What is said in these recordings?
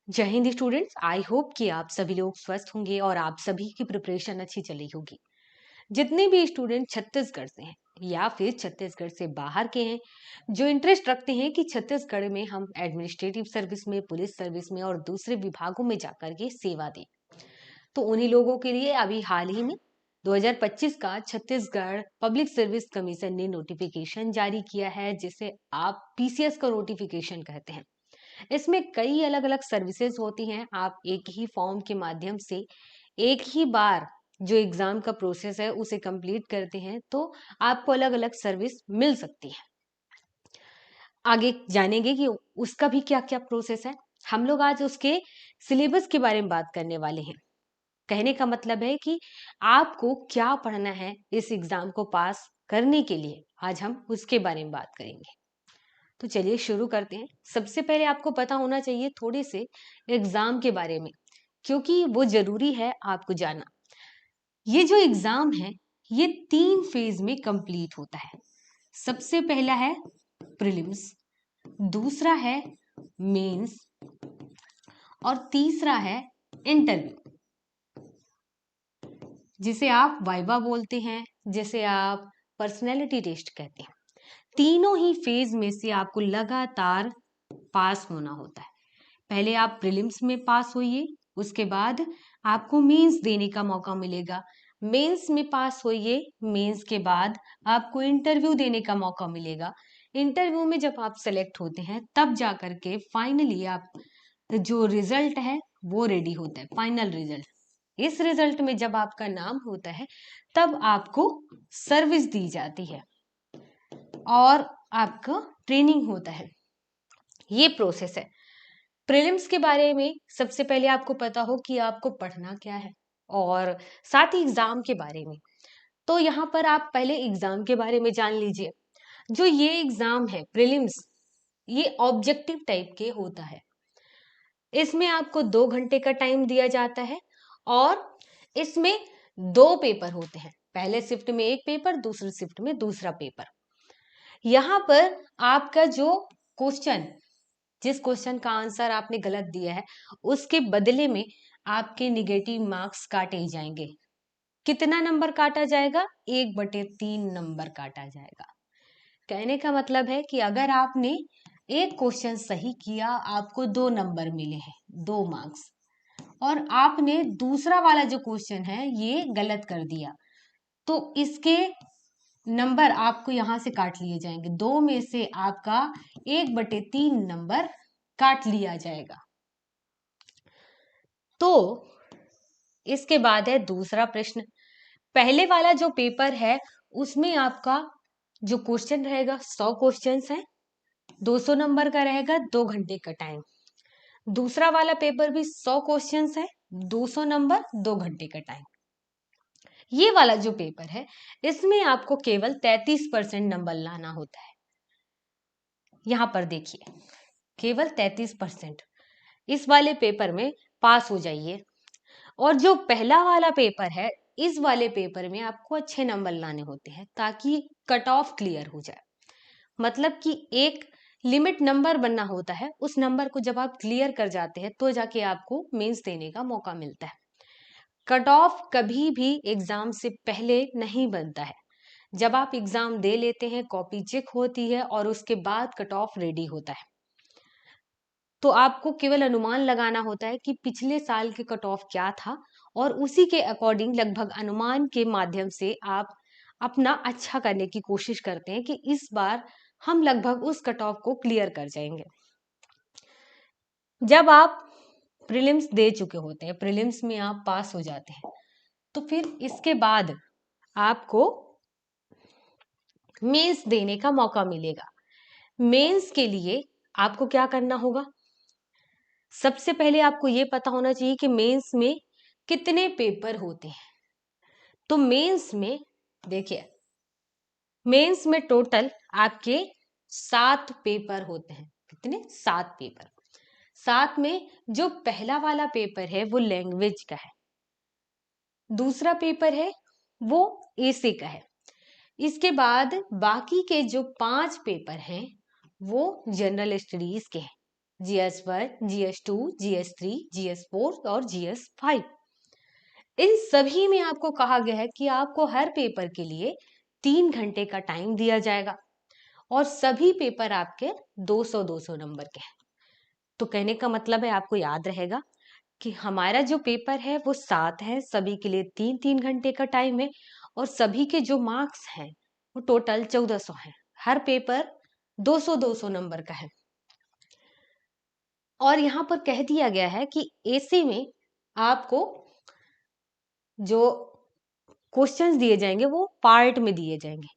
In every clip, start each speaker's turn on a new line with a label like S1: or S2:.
S1: जय Hind students. I hope कि आप सभी लोग स्वस्थ होंगे और आप सभी की प्रिपरेशन अच्छी चली होगी। जितने भी स्टूडेंट छत्तीसगढ़ से हैं या फिर छत्तीसगढ़ से बाहर के हैं, जो इंटरेस्ट रखते हैं कि छत्तीसगढ़ में हम एडमिनिस्ट्रेटिव सर्विस में, पुलिस सर्विस में और दूसरे विभागों में जाकर के सेवा दें, तो उन्हीं लोगों के लिए अभी हाल ही में 2025 का छत्तीसगढ़ पब्लिक सर्विस कमीशन ने नोटिफिकेशन जारी किया है, जिसे आप पीसीएस का नोटिफिकेशन कहते हैं। इसमें कई अलग अलग सर्विसेज होती हैं। आप एक ही फॉर्म के माध्यम से एक ही बार जो एग्जाम का प्रोसेस है उसे कंप्लीट करते हैं, तो आपको अलग अलग सर्विस मिल सकती है। आगे जानेंगे कि उसका भी क्या क्या प्रोसेस है। हम लोग आज उसके सिलेबस के बारे में बात करने वाले हैं। कहने का मतलब है कि आपको क्या पढ़ना है इस एग्जाम को पास करने के लिए, आज हम उसके बारे में बात करेंगे। तो चलिए शुरू करते हैं। सबसे पहले आपको पता होना चाहिए थोड़े से एग्जाम के बारे में, क्योंकि वो जरूरी है आपको जानना। ये जो एग्जाम है ये 3 फेज में कंप्लीट होता है। सबसे पहला है प्रीलिम्स, दूसरा है मेंस और तीसरा है इंटरव्यू, जिसे आप वाइवा बोलते हैं, जिसे आप पर्सनैलिटी टेस्ट कहते हैं। तीनों ही फेज में से आपको लगातार पास होना होता है। पहले आप प्रीलिम्स में पास होइए, उसके बाद आपको मेंस देने का मौका मिलेगा। मेंस में पास होइए, मेंस के बाद आपको इंटरव्यू देने का मौका मिलेगा। इंटरव्यू में जब आप सेलेक्ट होते हैं तब जाकर के फाइनली आप जो रिजल्ट है वो रेडी होता है, फाइनल रिजल्ट। इस रिजल्ट में जब आपका नाम होता है तब आपको सर्विस दी जाती है और आपका ट्रेनिंग होता है। ये प्रोसेस है। प्रीलिम्स के बारे में सबसे पहले आपको पता हो कि आपको पढ़ना क्या है और साथ ही एग्जाम के बारे में। तो यहाँ पर आप पहले एग्जाम के बारे में जान लीजिए। जो ये एग्जाम है प्रीलिम्स, ये ऑब्जेक्टिव टाइप के होता है। इसमें आपको 2 घंटे का टाइम दिया जाता है और इसमें 2 पेपर होते हैं। पहले शिफ्ट में एक पेपर, दूसरी शिफ्ट में दूसरा पेपर। यहाँ पर आपका जो क्वेश्चन, जिस क्वेश्चन का आंसर आपने गलत दिया है उसके बदले में आपके निगेटिव मार्क्स काटे जाएंगे। कितना नंबर काटा जाएगा? 1/3 नंबर काटा जाएगा। कहने का मतलब है कि अगर आपने एक क्वेश्चन सही किया, आपको 2 नंबर मिले हैं, 2 मार्क्स, और आपने दूसरा वाला जो क्वेश्चन है ये गलत कर दिया, तो इसके नंबर आपको यहां से काट लिए जाएंगे। 2 में से आपका 1/3 नंबर काट लिया जाएगा। तो इसके बाद है दूसरा प्रश्न। पहले वाला जो पेपर है उसमें आपका जो क्वेश्चन रहेगा 100 क्वेश्चंस हैं, 200 नंबर का रहेगा, 2 घंटे का टाइम। दूसरा वाला पेपर भी 100 क्वेश्चंस है, 200 नंबर, 2 घंटे का टाइम। ये वाला जो पेपर है इसमें आपको केवल 33% नंबर लाना होता है। यहां पर देखिए, केवल 33%। इस वाले पेपर में पास हो जाइए। और जो पहला वाला पेपर है, इस वाले पेपर में आपको अच्छे नंबर लाने होते हैं ताकि कट ऑफ क्लियर हो जाए। मतलब कि एक लिमिट नंबर बनना होता है, उस नंबर को जब आप क्लियर कर जाते हैं तो जाके आपको मेंस देने का मौका मिलता है। कट ऑफ कभी भी एग्जाम से पहले नहीं बनता है। जब आप एग्जाम दे लेते हैं, कॉपी चेक होती है और उसके बाद कट ऑफ रेडी होता है। तो आपको केवल अनुमान लगाना होता है कि पिछले साल के कट ऑफ क्या था और उसी के अकॉर्डिंग लगभग अनुमान के माध्यम से आप अपना अच्छा करने की कोशिश करते हैं कि इस बार हम लगभग उस कट ऑफ को क्लियर कर जाएंगे। जब आप प्रीलिम्स दे चुके होते हैं, प्रीलिम्स में आप पास हो जाते हैं, तो फिर इसके बाद आपको मेंस देने का मौका मिलेगा। मेंस के लिए आपको क्या करना होगा? सबसे पहले आपको ये पता होना चाहिए कि मेंस में कितने पेपर होते हैं। तो मेंस में देखिए, मेंस में टोटल आपके 7 पेपर होते हैं। कितने? 7 पेपर। 7 में जो पहला वाला पेपर है वो लैंग्वेज का है, दूसरा पेपर है वो एसे का है। इसके बाद बाकी के जो 5 पेपर हैं वो जनरल स्टडीज के हैं। GS1, GS2, GS3, GS4 और GS5। इन सभी में आपको कहा गया है कि आपको हर पेपर के लिए 3 घंटे का टाइम दिया जाएगा और सभी पेपर आपके 200-200 नंबर के हैं। तो कहने का मतलब है आपको याद रहेगा कि हमारा जो पेपर है वो 7 है, सभी के लिए 3-3 घंटे का टाइम है और सभी के जो मार्क्स हैं वो टोटल 1400 हैं। हर पेपर 200-200 नंबर का है। और यहाँ पर कह दिया गया है कि एसी में आपको जो क्वेश्चंस दिए जाएंगे वो पार्ट में दिए जाएंगे,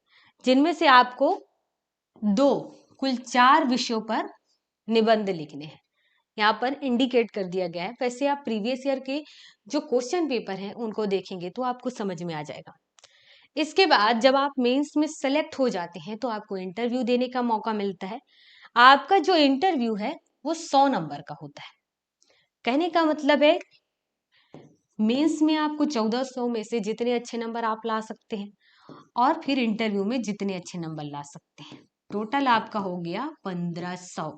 S1: जिनमें से आपको कुल 4 विषयों पर निबंध लिखने हैं। यहाँ पर इंडिकेट कर दिया गया है। वैसे आप प्रीवियस ईयर के जो क्वेश्चन पेपर हैं उनको देखेंगे तो आपको समझ में आ जाएगा। इसके बाद जब आप मेंस में सेलेक्ट हो जाते हैं तो आपको इंटरव्यू देने का मौका मिलता है। आपका जो इंटरव्यू है वो 100 नंबर का होता है। कहने का मतलब है मेंस में आपको 1400 में से जितने अच्छे नंबर आप ला सकते हैं और फिर इंटरव्यू में जितने अच्छे नंबर ला सकते हैं। टोटल आपका हो गया 1500।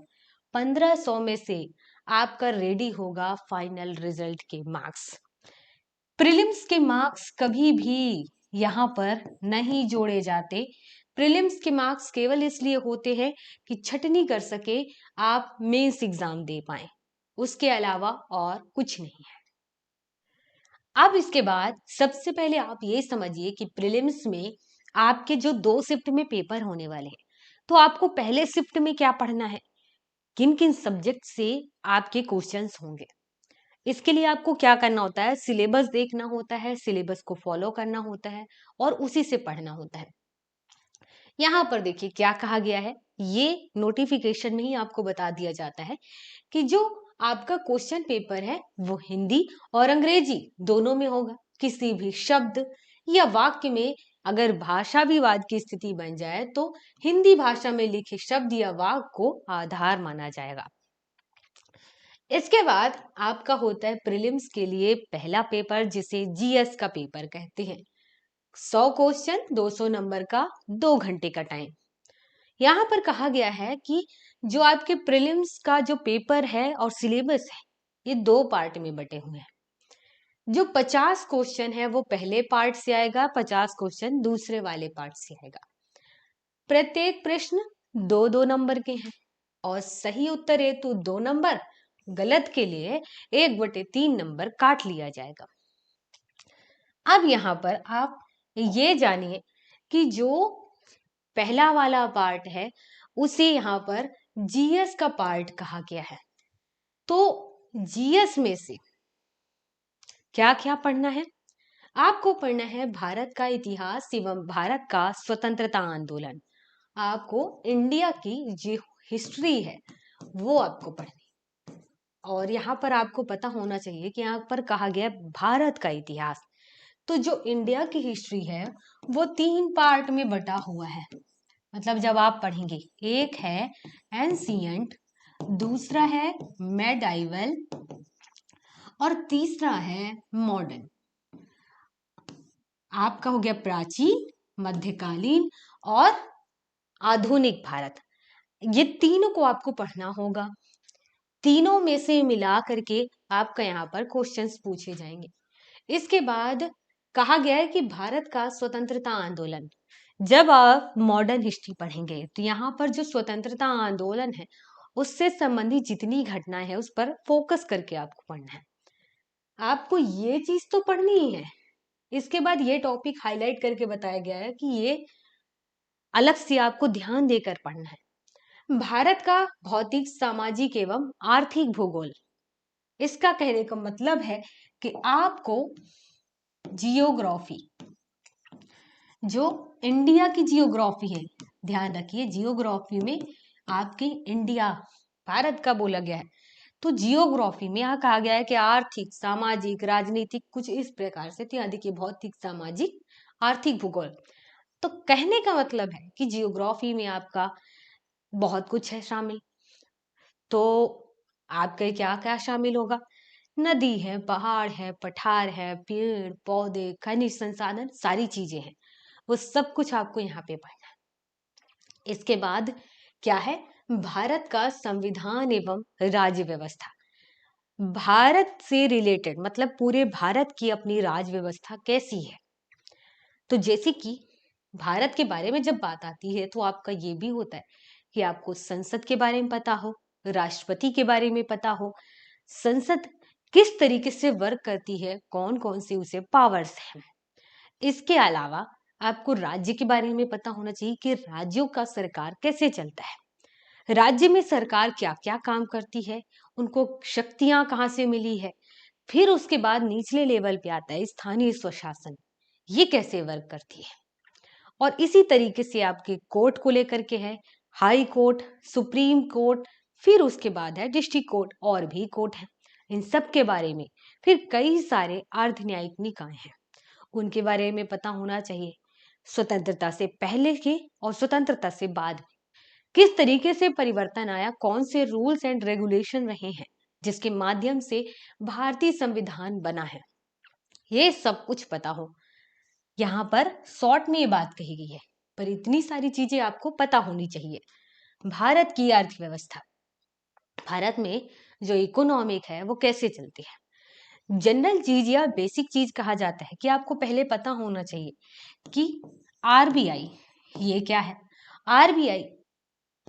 S1: 1500 में से आपका रेडी होगा फाइनल रिजल्ट के मार्क्स। प्रीलिम्स के मार्क्स कभी भी यहाँ पर नहीं जोड़े जाते। प्रीलिम्स के मार्क्स केवल इसलिए होते हैं कि छटनी कर सके, आप मेंस एग्जाम दे पाए, उसके अलावा और कुछ नहीं है। अब इसके बाद सबसे पहले आप ये समझिए कि प्रीलिम्स में आपके जो 2 शिफ्ट में पेपर होने वाले हैं, तो आपको पहले शिफ्ट में क्या पढ़ना है, किन किन सब्जेक्ट से आपके क्वेश्चंस होंगे। इसके लिए आपको क्या करना होता है, सिलेबस देखना होता है, सिलेबस को फॉलो करना होता है और उसी से पढ़ना होता है। यहाँ पर देखिए क्या कहा गया है, ये नोटिफिकेशन में ही आपको बता दिया जाता है कि जो आपका क्वेश्चन पेपर है वो हिंदी और अंग्रेजी दोनों में होगा। किसी भी शब्द या वाक्य में अगर भाषा विवाद की स्थिति बन जाए तो हिंदी भाषा में लिखे शब्द या वाक्य को आधार माना जाएगा। इसके बाद आपका होता है प्रीलिम्स के लिए पहला पेपर, जिसे जीएस का पेपर कहते हैं। 100 क्वेश्चन, 200 नंबर का, 2 घंटे का टाइम। यहाँ पर कहा गया है कि जो आपके प्रीलिम्स का जो पेपर है और सिलेबस है ये 2 पार्ट में बटे हुए हैं। जो 50 क्वेश्चन है वो पहले पार्ट से आएगा, 50 क्वेश्चन दूसरे वाले पार्ट से आएगा। प्रत्येक प्रश्न 2-2 नंबर के हैं और सही उत्तर हेतु 2 नंबर, गलत के लिए 1/3 नंबर काट लिया जाएगा। अब यहाँ पर आप ये जानिए कि जो पहला वाला पार्ट है उसे यहाँ पर जीएस का पार्ट कहा गया है। तो जीएस में से क्या क्या पढ़ना है, आपको पढ़ना है भारत का इतिहास एवं भारत का स्वतंत्रता आंदोलन। आपको इंडिया की जो हिस्ट्री है वो आपको पढ़नी। और यहाँ पर आपको पता होना चाहिए कि यहाँ पर कहा गया भारत का इतिहास, तो जो इंडिया की हिस्ट्री है वो 3 पार्ट में बटा हुआ है। मतलब जब आप पढ़ेंगे, एक है एंशिएंट, दूसरा है मेडाइवल और तीसरा है मॉडर्न। आपका हो गया प्राचीन, मध्यकालीन और आधुनिक भारत। ये तीनों को आपको पढ़ना होगा। तीनों में से मिला करके आपका यहाँ पर क्वेश्चंस पूछे जाएंगे। इसके बाद कहा गया है कि भारत का स्वतंत्रता आंदोलन। जब आप मॉडर्न हिस्ट्री पढ़ेंगे तो यहाँ पर जो स्वतंत्रता आंदोलन है उससे संबंधित जितनी घटनाएं हैं उस पर फोकस करके आपको पढ़ना है। आपको ये चीज तो पढ़नी ही है। इसके बाद ये टॉपिक हाईलाइट करके बताया गया है कि ये अलग से आपको ध्यान देकर पढ़ना है। भारत का भौतिक, सामाजिक एवं आर्थिक भूगोल। इसका कहने का मतलब है कि आपको जियोग्राफी, जो इंडिया की जियोग्राफी है, ध्यान रखिए जियोग्राफी में आपकी इंडिया भारत का बोला गया है, तो जियोग्राफी में यहाँ कहा गया है कि आर्थिक, सामाजिक, राजनीतिक, कुछ इस प्रकार से। तो यहाँ देखिए भौतिक, सामाजिक, आर्थिक भूगोल। तो कहने का मतलब है कि जियोग्राफी में आपका बहुत कुछ है शामिल। तो आपके क्या क्या शामिल होगा, नदी है, पहाड़ है, पठार है, पेड़ पौधे, खनिज संसाधन, सारी चीजें हैं, वो सब कुछ आपको यहाँ पे पढ़ना है। इसके बाद क्या है, भारत का संविधान एवं राज्य व्यवस्था। भारत से रिलेटेड मतलब पूरे भारत की अपनी राज्य व्यवस्था कैसी है? तो जैसे कि भारत के बारे में जब बात आती है तो आपका ये भी होता है कि आपको संसद के बारे में पता हो, राष्ट्रपति के बारे में पता हो, संसद किस तरीके से वर्क करती है, कौन कौन सी उसे पावर्स हैं। इसके अलावा आपको राज्य के बारे में पता होना चाहिए कि राज्यों का सरकार कैसे चलता है, राज्य में सरकार क्या क्या काम करती है, उनको शक्तियां कहाँ से मिली है। फिर उसके बाद निचले लेवल पे आता है स्थानीय स्वशासन, ये कैसे वर्क करती है। और इसी तरीके से आपके कोर्ट को लेकर के है, हाई कोर्ट, सुप्रीम कोर्ट, फिर उसके बाद है डिस्ट्रिक्ट कोर्ट और भी कोर्ट है। इन सब के बारे में फिर कई सारे अर्ध न्यायिक निकाय हैं, उनके बारे में पता होना चाहिए। स्वतंत्रता से पहले के और स्वतंत्रता से बाद में किस तरीके से परिवर्तन आया, कौन से रूल्स एंड रेगुलेशन रहे हैं जिसके माध्यम से भारतीय संविधान बना है, ये सब कुछ पता हो। यहाँ पर शॉर्ट में ये बात कही गई है, पर इतनी सारी चीजें आपको पता होनी चाहिए। भारत की अर्थव्यवस्था, भारत में जो इकोनॉमिक है वो कैसे चलती है। जनरल चीज या बेसिक चीज कहा जाता है कि आपको पहले पता होना चाहिए कि आरबीआई ये क्या है। आरबीआई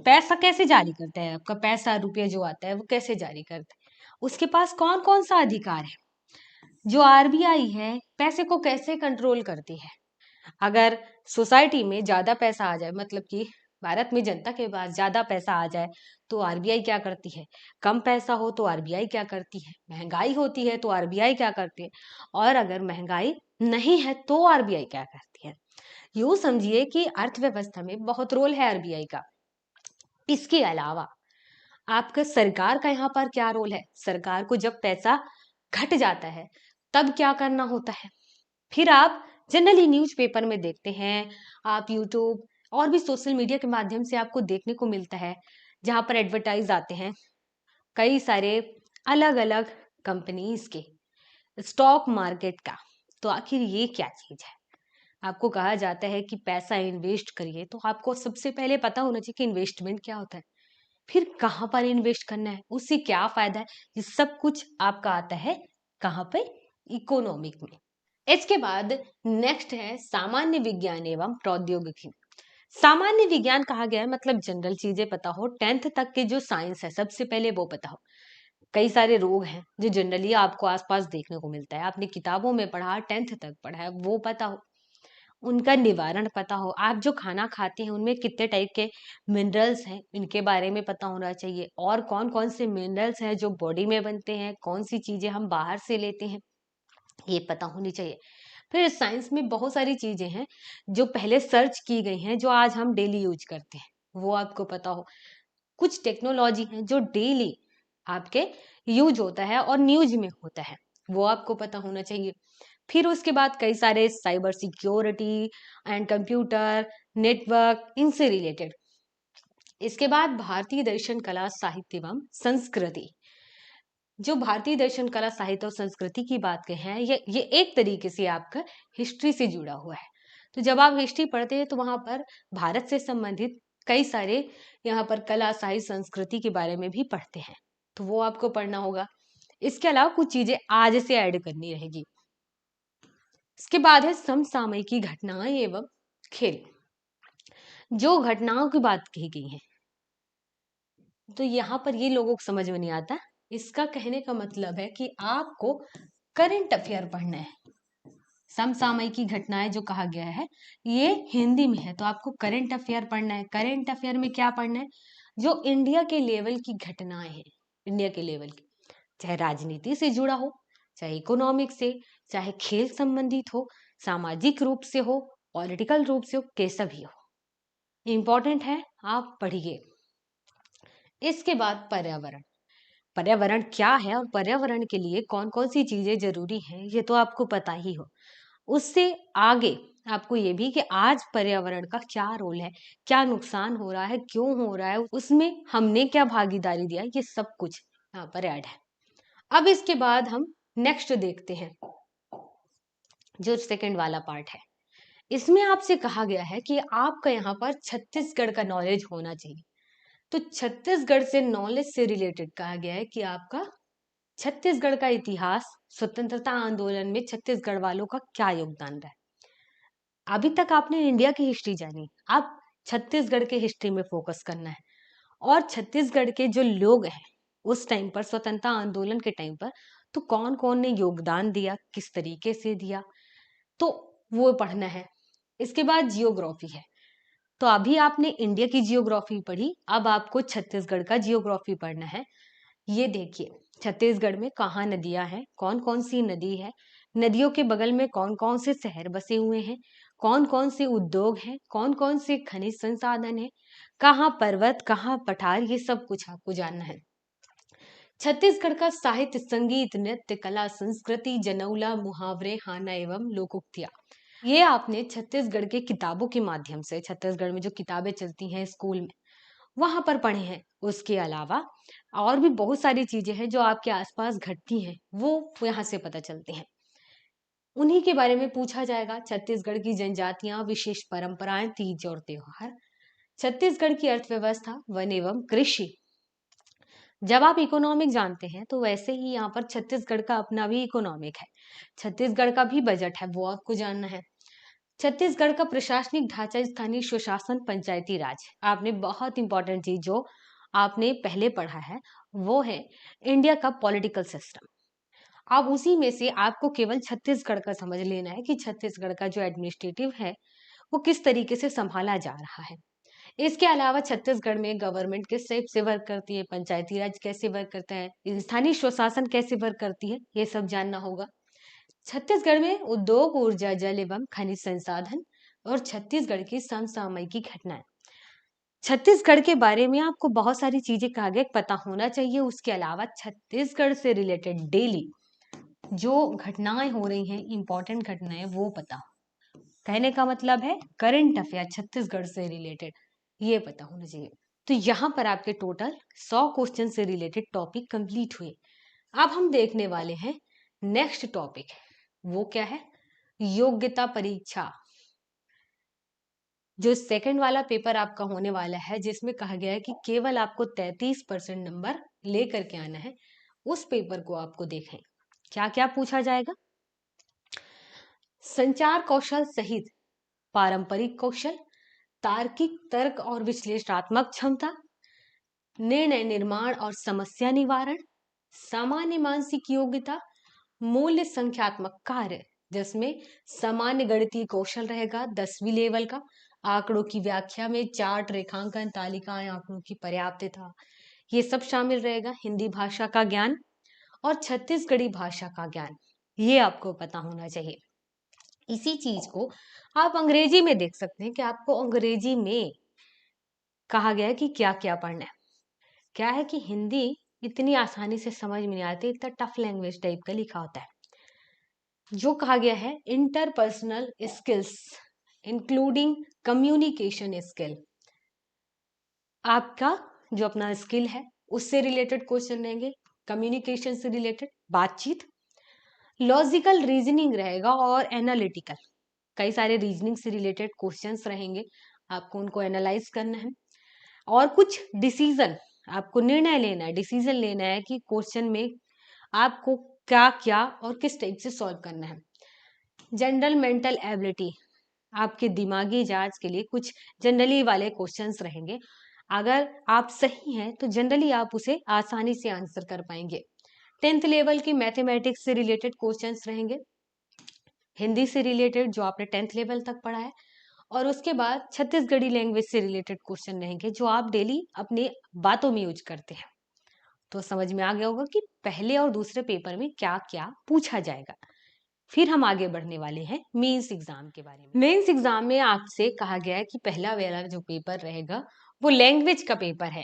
S1: पैसा कैसे जारी करता है, आपका पैसा रुपये जो आता है वो कैसे जारी करता है, उसके पास कौन कौन सा अधिकार है। जो आरबीआई है पैसे को कैसे कंट्रोल करती है। अगर सोसाइटी में ज्यादा पैसा आ जाए, मतलब कि भारत में जनता के पास ज्यादा पैसा आ जाए तो आरबीआई क्या करती है, कम पैसा हो तो आरबीआई क्या करती है, महंगाई होती है तो आरबीआई क्या करती है, और अगर महंगाई नहीं है तो आरबीआई क्या करती है। यूं समझिए कि अर्थव्यवस्था में बहुत रोल है आरबीआई का। इसके अलावा आपका सरकार का यहाँ पर क्या रोल है, सरकार को जब पैसा घट जाता है तब क्या करना होता है। फिर आप जनरली न्यूज़पेपर में देखते हैं, आप यूट्यूब और भी सोशल मीडिया के माध्यम से आपको देखने को मिलता है, जहां पर एडवर्टाइज आते हैं कई सारे अलग अलग कंपनीज के, स्टॉक मार्केट का। तो आखिर ये क्या चीज है। आपको कहा जाता है कि पैसा इन्वेस्ट करिए, तो आपको सबसे पहले पता होना चाहिए कि इन्वेस्टमेंट क्या होता है, फिर कहाँ पर इन्वेस्ट करना है, उससे क्या फायदा है। ये सब कुछ आपका आता है कहाँ पे, इकोनॉमिक में। इसके बाद नेक्स्ट है सामान्य विज्ञान एवं प्रौद्योगिकी। सामान्य विज्ञान कहा गया है मतलब जनरल चीजें पता हो, 10th तक के जो साइंस है सबसे पहले वो पता हो। कई सारे रोग हैं जो जनरली आपको आसपास देखने को मिलता है, आपने किताबों में पढ़ा, 10th तक पढ़ा है, वो पता हो। उनका निवारण पता हो, आप जो खाना खाते हैं उनमें कितने टाइप के मिनरल्स हैं इनके बारे में पता होना चाहिए, और कौन कौन से मिनरल्स हैं जो बॉडी में बनते हैं, कौन सी चीजें हम बाहर से लेते हैं, ये पता होनी चाहिए। फिर साइंस में बहुत सारी चीजें हैं जो पहले सर्च की गई हैं, जो आज हम डेली यूज करते हैं, वो आपको पता हो। कुछ टेक्नोलॉजी है जो डेली आपके यूज होता है और न्यूज में होता है, वो आपको पता होना चाहिए। फिर उसके बाद कई सारे cyber security and computer network इनसे रिलेटेड। इसके बाद भारतीय दर्शन कला साहित्य एवं संस्कृति। जो भारतीय दर्शन कला साहित्य और संस्कृति की बात करें हैं, ये एक तरीके से आपका हिस्ट्री से जुड़ा हुआ है। तो जब आप हिस्ट्री पढ़ते हैं तो वहां पर भारत से संबंधित कई सारे यहाँ पर कला साहित्य संस्कृति के बारे में भी पढ़ते हैं, तो वो आपको पढ़ना होगा। इसके अलावा कुछ चीजें आज से ऐड करनी रहेगी। इसके बाद है समसामयिकी घटनाएं एवं खेल। जो घटनाओं की बात कही गई है, तो यहाँ पर ये लोगों को समझ में नहीं आता। इसका कहने का मतलब है कि आपको करंट अफेयर पढ़ना है। समसामयिकी घटनाएं जो कहा गया है ये हिंदी में है, तो आपको करंट अफेयर पढ़ना है। करंट अफेयर में क्या पढ़ना है, जो इंडिया के लेवल की घटनाएं हैं, इंडिया के लेवल की, चाहे राजनीति से जुड़ा हो, चाहे इकोनॉमिक से, चाहे खेल संबंधित हो, सामाजिक रूप से हो, पॉलिटिकल रूप से हो, कैसा भी हो, इंपॉर्टेंट है, आप पढ़िए। इसके बाद पर्यावरण। पर्यावरण क्या है और पर्यावरण के लिए कौन कौन सी चीजें जरूरी हैं, ये तो आपको पता ही हो। उससे आगे आपको ये भी कि आज पर्यावरण का क्या रोल है, क्या नुकसान हो रहा है, क्यों हो रहा है, उसमें हमने क्या भागीदारी दिया, ये सब कुछ यहाँ पर ऐड है। अब इसके बाद हम नेक्स्ट देखते हैं, जो सेकंड वाला पार्ट है। इसमें आपसे कहा गया है कि आपका यहाँ पर छत्तीसगढ़ का नॉलेज होना चाहिए। तो छत्तीसगढ़ से नॉलेज से रिलेटेड कहा गया है कि आपका छत्तीसगढ़ का इतिहास, स्वतंत्रता आंदोलन में छत्तीसगढ़ वालों का क्या योगदान रहा है। अभी तक आपने इंडिया की हिस्ट्री जानी, अब छत्तीसगढ़ के हिस्ट्री में फोकस करना है। और छत्तीसगढ़ के जो लोग हैं उस टाइम पर, स्वतंत्रता आंदोलन के टाइम पर, तो कौन कौन ने योगदान दिया, किस तरीके से दिया, तो वो पढ़ना है। इसके बाद जियोग्राफी है। तो अभी आपने इंडिया की जियोग्राफी पढ़ी, अब आपको छत्तीसगढ़ का जियोग्राफी पढ़ना है। ये देखिए, छत्तीसगढ़ में कहाँ नदियां हैं, कौन कौन सी नदी है, नदियों के बगल में कौन कौन से शहर बसे हुए हैं, कौन कौन से उद्योग हैं, कौन कौन से खनिज संसाधन है, कहाँ पर्वत, कहाँ पठार, ये सब कुछ आपको जानना है। छत्तीसगढ़ का साहित्य, संगीत, नृत्य, कला, संस्कृति, जनौला, मुहावरे, हाना एवं लोकोक्तियां, ये आपने छत्तीसगढ़ के किताबों के माध्यम से, छत्तीसगढ़ में जो किताबें चलती हैं स्कूल में, वहां पर पढ़े हैं। उसके अलावा और भी बहुत सारी चीजें हैं जो आपके आसपास घटती हैं, वो यहाँ से पता चलती हैं। उन्हीं के बारे में पूछा जाएगा। छत्तीसगढ़ की जनजातियां, विशेष परंपराएं, तीज और त्योहार, छत्तीसगढ़ की अर्थव्यवस्था, वन एवं कृषि। जब आप इकोनॉमिक जानते हैं तो वैसे ही यहाँ पर छत्तीसगढ़ का अपना भी इकोनॉमिक है, छत्तीसगढ़ का भी बजट है, वो आपको जानना है। छत्तीसगढ़ का प्रशासनिक ढांचा, स्थानीय स्वशासन, पंचायती राज। आपने बहुत इंपॉर्टेंट चीज जो आपने पहले पढ़ा है वो है इंडिया का पॉलिटिकल सिस्टम। अब उसी में से आपको केवल छत्तीसगढ़ का समझ लेना है कि छत्तीसगढ़ का जो एडमिनिस्ट्रेटिव है वो किस तरीके से संभाला जा रहा है। इसके अलावा छत्तीसगढ़ में गवर्नमेंट किस टाइप से वर्क करती है, पंचायती राज कैसे वर्क करता है, स्थानीय स्वशासन कैसे वर्क करती है, ये सब जानना होगा। छत्तीसगढ़ में उद्योग, ऊर्जा, जल एवं खनिज संसाधन और छत्तीसगढ़ की समसामयिक घटनाएं। छत्तीसगढ़ के बारे में आपको बहुत सारी चीजें का आगे पता होना चाहिए। उसके अलावा छत्तीसगढ़ से रिलेटेड डेली जो घटनाएं हो रही हैं, इंपॉर्टेंट घटनाएं, वो पता हो। कहने का मतलब है करंट अफेयर छत्तीसगढ़ से रिलेटेड ये पता होना चाहिए। तो यहाँ पर आपके टोटल 100 क्वेश्चन से रिलेटेड टॉपिक कंप्लीट हुए। अब हम देखने वाले हैं नेक्स्ट टॉपिक, वो क्या है, योग्यता परीक्षा। जो सेकंड वाला पेपर आपका होने वाला है, जिसमें कहा गया है कि केवल आपको 33% नंबर लेकर के आना है, उस पेपर को आपको देखें। क्या क्या पूछा जाएगा, संचार कौशल सहित पारंपरिक कौशल, तार्किक तर्क और विश्लेषणात्मक क्षमता, निर्णय निर्माण और समस्या निवारण, सामान्य मानसिक योग्यता, मूल्य संख्यात्मक कार्य, जिसमें सामान्य गणितीय कौशल रहेगा 10वीं लेवल का, आंकड़ों की व्याख्या में चार्ट, रेखांकन, तालिकाएं, आंकड़ों की पर्याप्तता, ये सब शामिल रहेगा। हिंदी भाषा का ज्ञान और छत्तीसगढ़ी भाषा का ज्ञान, ये आपको पता होना चाहिए। इसी चीज को आप अंग्रेजी में देख सकते हैं कि आपको अंग्रेजी में कहा गया है कि क्या क्या पढ़ना है। क्या है कि हिंदी इतनी आसानी से समझ में नहीं आती, इतना टफ लैंग्वेज टाइप का लिखा होता है। जो कहा गया है interpersonal skills including communication skill, आपका जो अपना स्किल है उससे रिलेटेड क्वेश्चन रहेंगे, कम्युनिकेशन से रिलेटेड बातचीत, लॉजिकल रीजनिंग रहेगा और एनालिटिकल, कई सारे रीजनिंग से रिलेटेड क्वेश्चंस रहेंगे, आपको उनको एनालाइज करना है। और कुछ डिसीजन, आपको निर्णय लेना है, डिसीजन लेना है कि क्वेश्चन में आपको क्या क्या और किस टाइप से सॉल्व करना है। जनरल मेंटल एबिलिटी, आपके दिमागी जांच के लिए कुछ जनरली वाले क्वेश्चंस रहेंगे, अगर आप सही हैं तो जनरली आप उसे आसानी से आंसर कर पाएंगे। 10th लेवल की मैथमेटिक्स से रिलेटेड क्वेश्चंस रहेंगे, हिंदी से रिलेटेड जो आपने 10th लेवल तक पढ़ा है, और उसके बाद छत्तीसगढ़ी लैंग्वेज से रिलेटेड क्वेश्चन रहेंगे जो आप डेली अपने बातों में यूज करते हैं। तो समझ में आ गया होगा कि पहले और दूसरे पेपर में क्या क्या पूछा जाएगा। फिर हम आगे बढ़ने वाले हैं मेंस एग्जाम के बारे में। मेंस एग्जाम में आपसे कहा गया है कि पहला वाला जो पेपर रहेगा वो लैंग्वेज का पेपर है।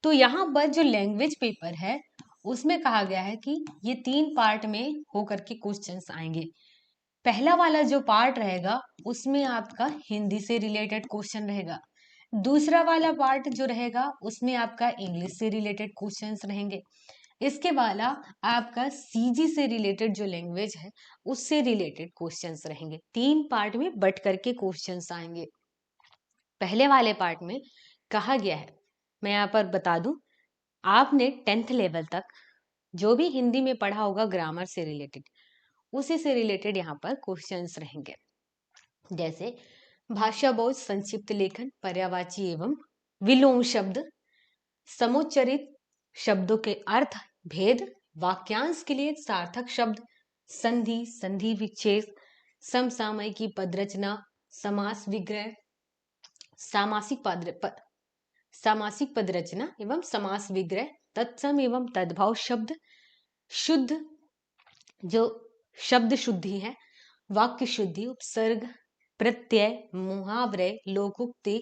S1: तो यहाँ पर जो लैंग्वेज पेपर है उसमें कहा गया है कि ये 3 पार्ट में होकर के क्वेश्चंस आएंगे। पहला वाला जो पार्ट रहेगा उसमें आपका हिंदी से रिलेटेड क्वेश्चन रहेगा, दूसरा वाला पार्ट जो रहेगा उसमें आपका इंग्लिश से रिलेटेड क्वेश्चंस रहेंगे, इसके वाला आपका सीजी से रिलेटेड जो लैंग्वेज है उससे रिलेटेड क्वेश्चंस रहेंगे। 3 पार्ट में बट करके क्वेश्चंस आएंगे। पहले वाले पार्ट में कहा गया है मैं यहाँ पर बता दूं, आपने 10th लेवल तक जो भी हिंदी में पढ़ा होगा ग्रामर से रिलेटेड, उसी से रिलेटेड यहाँ पर क्वेश्चंस रहेंगे। जैसे भाषा बोध, संक्षिप्त लेखन, पर्यायवाची एवं विलोम शब्द, समुच्चरित शब्दों के अर्थ भेद, वाक्यांश के लिए सार्थक शब्द, संधि, संधि विच्छेद, समसामयिकी पद रचना, समास विग्रह, सामासिक पद रचना एवं समास विग्रह, तत्सम एवं तद्भव शब्द, शुद्ध जो शब्द शुद्धि है, वाक्य शुद्धि, उपसर्ग, प्रत्यय, मुहावरे, लोकोक्ति,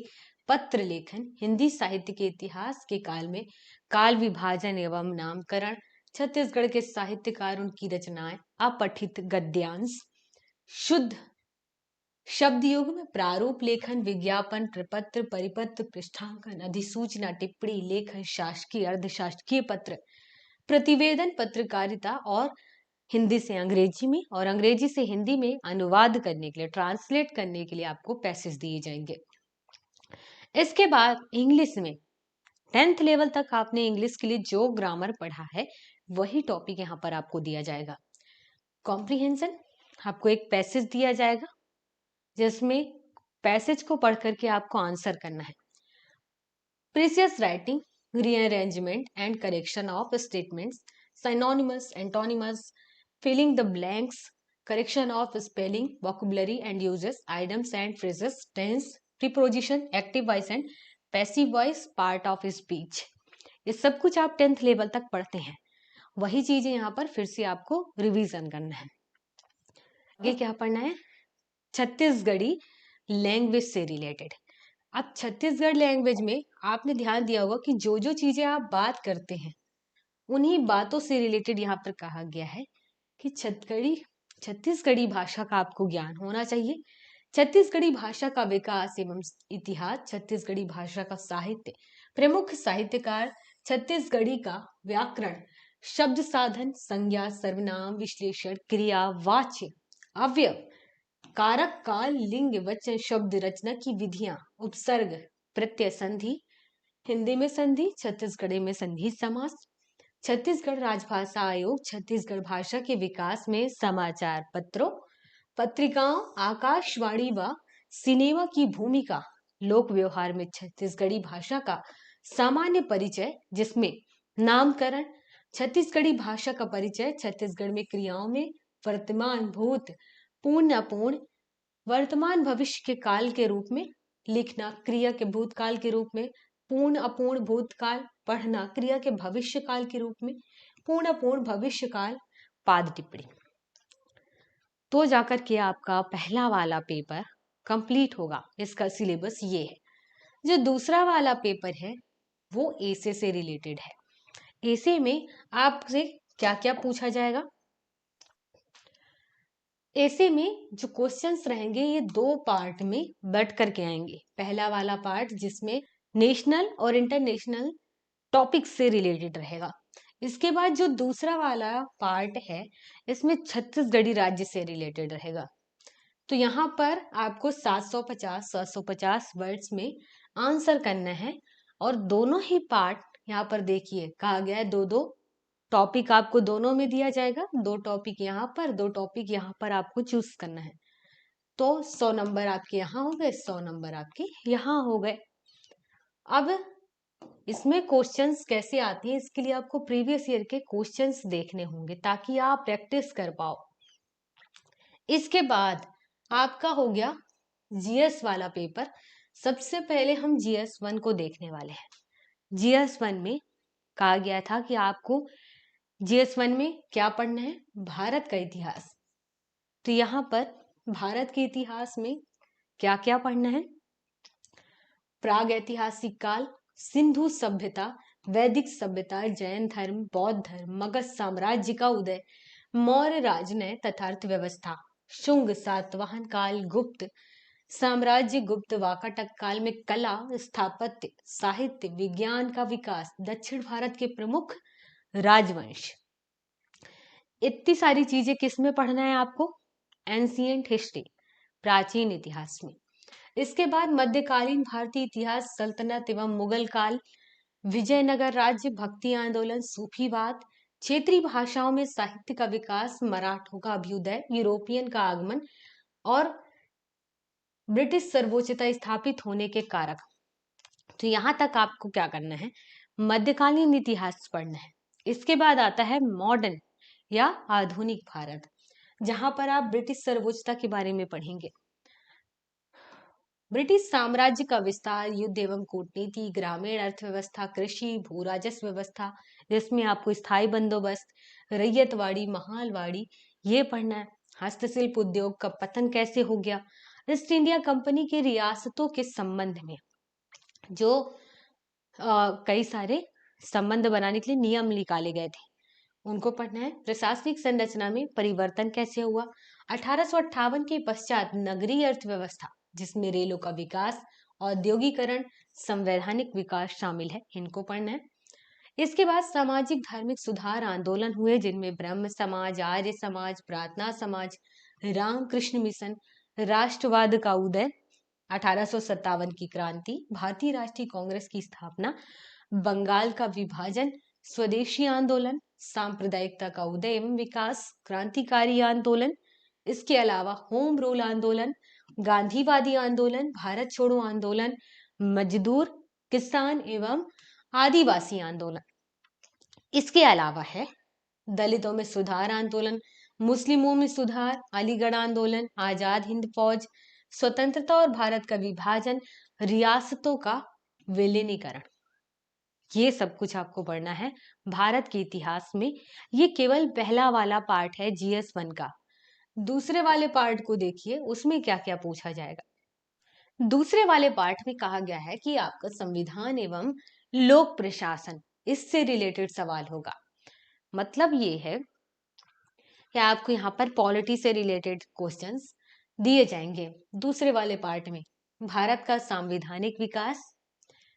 S1: पत्र लेखन, हिंदी साहित्य के इतिहास के काल में काल विभाजन एवं नामकरण, छत्तीसगढ़ के साहित्यकार, उनकी रचनाएं, अपठित गद्यांश, शुद्ध शब्द युग में प्रारूप लेखन, विज्ञापन, प्रपत्र, परिपत्र, पृष्ठांकन, अधिसूचना, टिप्पणी, लेखन, शासकीय, अर्धशासकीय पत्र, प्रतिवेदन, पत्रकारिता, और हिंदी से अंग्रेजी में और अंग्रेजी से हिंदी में अनुवाद करने के लिए, ट्रांसलेट करने के लिए आपको पैसेज दिए जाएंगे। इसके बाद इंग्लिश में 10th लेवल तक आपने इंग्लिश के लिए जो ग्रामर पढ़ा है वही टॉपिक यहाँ पर आपको दिया जाएगा। कॉम्प्रिहेंशन, आपको एक पैसेज दिया जाएगा जिसमें पैसेज को पढ़ करके आपको आंसर करना है। Precious writing, rearrangement and correction of statements, synonymous, antonyms, filling the blanks, correction of spelling, vocabulary and uses, items and phrases, tense, preposition, active voice and passive voice, part of speech। ये सब कुछ आप 10th level तक पढ़ते हैं, वही चीजें यहाँ पर फिर से आपको रिवीजन करना है। आगे क्या पढ़ना है? छत्तीसगढ़ी लैंग्वेज से रिलेटेड। अब छत्तीसगढ़ लैंग्वेज में आपने ध्यान दिया होगा कि जो जो चीजें आप बात करते हैं उन्हीं बातों से रिलेटेड यहाँ पर कहा गया है कि छत्तीसगढ़ी भाषा का आपको ज्ञान होना चाहिए। छत्तीसगढ़ी भाषा का विकास एवं इतिहास, छत्तीसगढ़ी भाषा का साहित्य, प्रमुख साहित्यकार, छत्तीसगढ़ी का व्याकरण, शब्द साधन, संज्ञा, सर्वनाम, विश्लेषण, क्रिया, वाच्य, अवयव, कारक, काल, लिंग, वचन, शब्द रचना की विधियां, उपसर्ग, प्रत्यय, संधि, हिंदी में संधि, छत्तीसगढ़ी में संधि समास, छत्तीसगढ़ राजभाषा आयोग छत्तीसगढ़ भाषा के विकास में समाचार पत्रों, पत्रिकाओं, आकाशवाणी व सिनेमा की भूमिका, लोक व्यवहार में छत्तीसगढ़ी भाषा का सामान्य परिचय जिसमें नामकरण, छत्तीसगढ़ी भाषा का परिचय, छत्तीसगढ़ में क्रियाओं में वर्तमान, भूत, पूर्ण, अपूर्ण, वर्तमान, भविष्य के काल के रूप में लिखना, क्रिया के भूतकाल के रूप में, पूर्ण अपूर्ण भूतकाल, पढ़ना, क्रिया के भविष्य काल के रूप में, पूर्ण अपूर्ण भविष्य काल, पाद टिप्पणी। तो जाकर के आपका पहला वाला पेपर कंप्लीट होगा। इसका सिलेबस ये है। जो दूसरा वाला पेपर है वो एसे से रिलेटेड है। एसे में आपसे क्या क्या पूछा जाएगा? ऐसे में जो क्वेश्चंस रहेंगे ये दो पार्ट में बट करके आएंगे। पहला वाला पार्ट जिसमें नेशनल और इंटरनेशनल टॉपिक से रिलेटेड रहेगा। इसके बाद जो दूसरा वाला पार्ट है इसमें छत्तीसगढ़ी राज्य से रिलेटेड रहेगा। तो यहाँ पर आपको 750 वर्ड्स में आंसर करना है और दोनों ही पार्ट यहाँ पर देखिए कहा गया है दो दो टॉपिक आपको दोनों में दिया जाएगा। दो टॉपिक यहाँ पर, दो टॉपिक यहाँ पर आपको चूज करना है। तो 100 नंबर आपके यहाँ हो गए, 100 नंबर आपके यहाँ हो गए। अब इसमें क्वेश्चंस कैसे आते हैं इसके लिए आपको प्रीवियस ईयर के क्वेश्चंस देखने होंगे ताकि आप प्रैक्टिस कर पाओ। इसके बाद आपका हो गया जीएस वाला पेपर। सबसे पहले हम जीएस 1 को देखने वाले हैं। जीएस 1 में कहा गया था कि आपको जीएस 1 में क्या पढ़ना है? भारत का इतिहास। तो यहाँ पर भारत के इतिहास में क्या क्या पढ़ना है? प्राग ऐतिहासिक काल, सिंधु सभ्यता, वैदिक सभ्यता, जैन धर्म, बौद्ध धर्म, मगध साम्राज्य का उदय, मौर्य राजनय तथा अर्थव्यवस्था, शुंग सातवाहन काल, गुप्त साम्राज्य, गुप्त वाकाटक काल में कला, स्थापत्य, साहित्य, विज्ञान का विकास, दक्षिण भारत के प्रमुख राजवंश। इतनी सारी चीजें किस में पढ़ना है आपको? एंशिएंट हिस्ट्री, प्राचीन इतिहास में। इसके बाद मध्यकालीन भारतीय इतिहास, सल्तनत एवं मुगल काल, विजयनगर राज्य, भक्ति आंदोलन, सूफीवाद, क्षेत्रीय भाषाओं में साहित्य का विकास, मराठों का अभ्युदय, यूरोपियन का आगमन और ब्रिटिश सर्वोच्चता स्थापित होने के कारक। तो यहां तक आपको क्या करना है, मध्यकालीन इतिहास पढ़ना है। इसके बाद आता है मॉडर्न या आधुनिक भारत, जहां पर आप ब्रिटिश सर्वोच्चता के बारे में पढ़ेंगे। ब्रिटिश साम्राज्य का विस्तार, युद्ध एवं कूटनीति, ग्रामीण अर्थव्यवस्था, कृषि, भू राजस्व व्यवस्था, जिसमें आपको स्थायी बंदोबस्त, रैयतवाड़ी, महालवाड़ी ये पढ़ना है। हस्तशिल्प उद्योग का पतन कैसे हो गया, ईस्ट इंडिया कंपनी की रियासतों के संबंध में जो कई सारे संबंध बनाने के लिए नियम निकाले गए थे, उनको पढ़ना है। प्रशासनिक संरचना में परिवर्तन कैसे हुआ, 1858 के पश्चात नगरीय अर्थव्यवस्था, जिसमें रेलों का विकास, औद्योगिकरण, संवैधानिक विकास शामिल है, इनको पढ़ना है। इसके बाद सामाजिक धार्मिक सुधार आंदोलन हुए, जिनमें ब्रह्म समाज, आर्य समाज, प्रार्थना समाज, रामकृष्ण मिशन, राष्ट्रवाद का उदय, 1857 की क्रांति, भारतीय राष्ट्रीय कांग्रेस की स्थापना, बंगाल का विभाजन, स्वदेशी आंदोलन, सांप्रदायिकता का उदय एवं विकास, क्रांतिकारी आंदोलन। इसके अलावा होम रूल आंदोलन, गांधीवादी आंदोलन, भारत छोड़ो आंदोलन, मजदूर, किसान एवं आदिवासी आंदोलन। इसके अलावा है दलितों में सुधार आंदोलन, मुस्लिमों में सुधार, अलीगढ़ आंदोलन, आजाद हिंद फौज, स्वतंत्रता और भारत का विभाजन, रियासतों का विलीनीकरण। ये सब कुछ आपको पढ़ना है भारत के इतिहास में। ये केवल पहला वाला पार्ट है GS1 का। दूसरे वाले पार्ट को देखिए, उसमें क्या क्या पूछा जाएगा। दूसरे वाले पार्ट में कहा गया है कि आपका संविधान एवं लोक प्रशासन, इससे रिलेटेड सवाल होगा। मतलब ये है कि आपको यहाँ पर पॉलिटी से रिलेटेड क्वेश्चंस दिए जाएंगे दूसरे वाले पार्ट में। भारत का सांविधानिक विकास,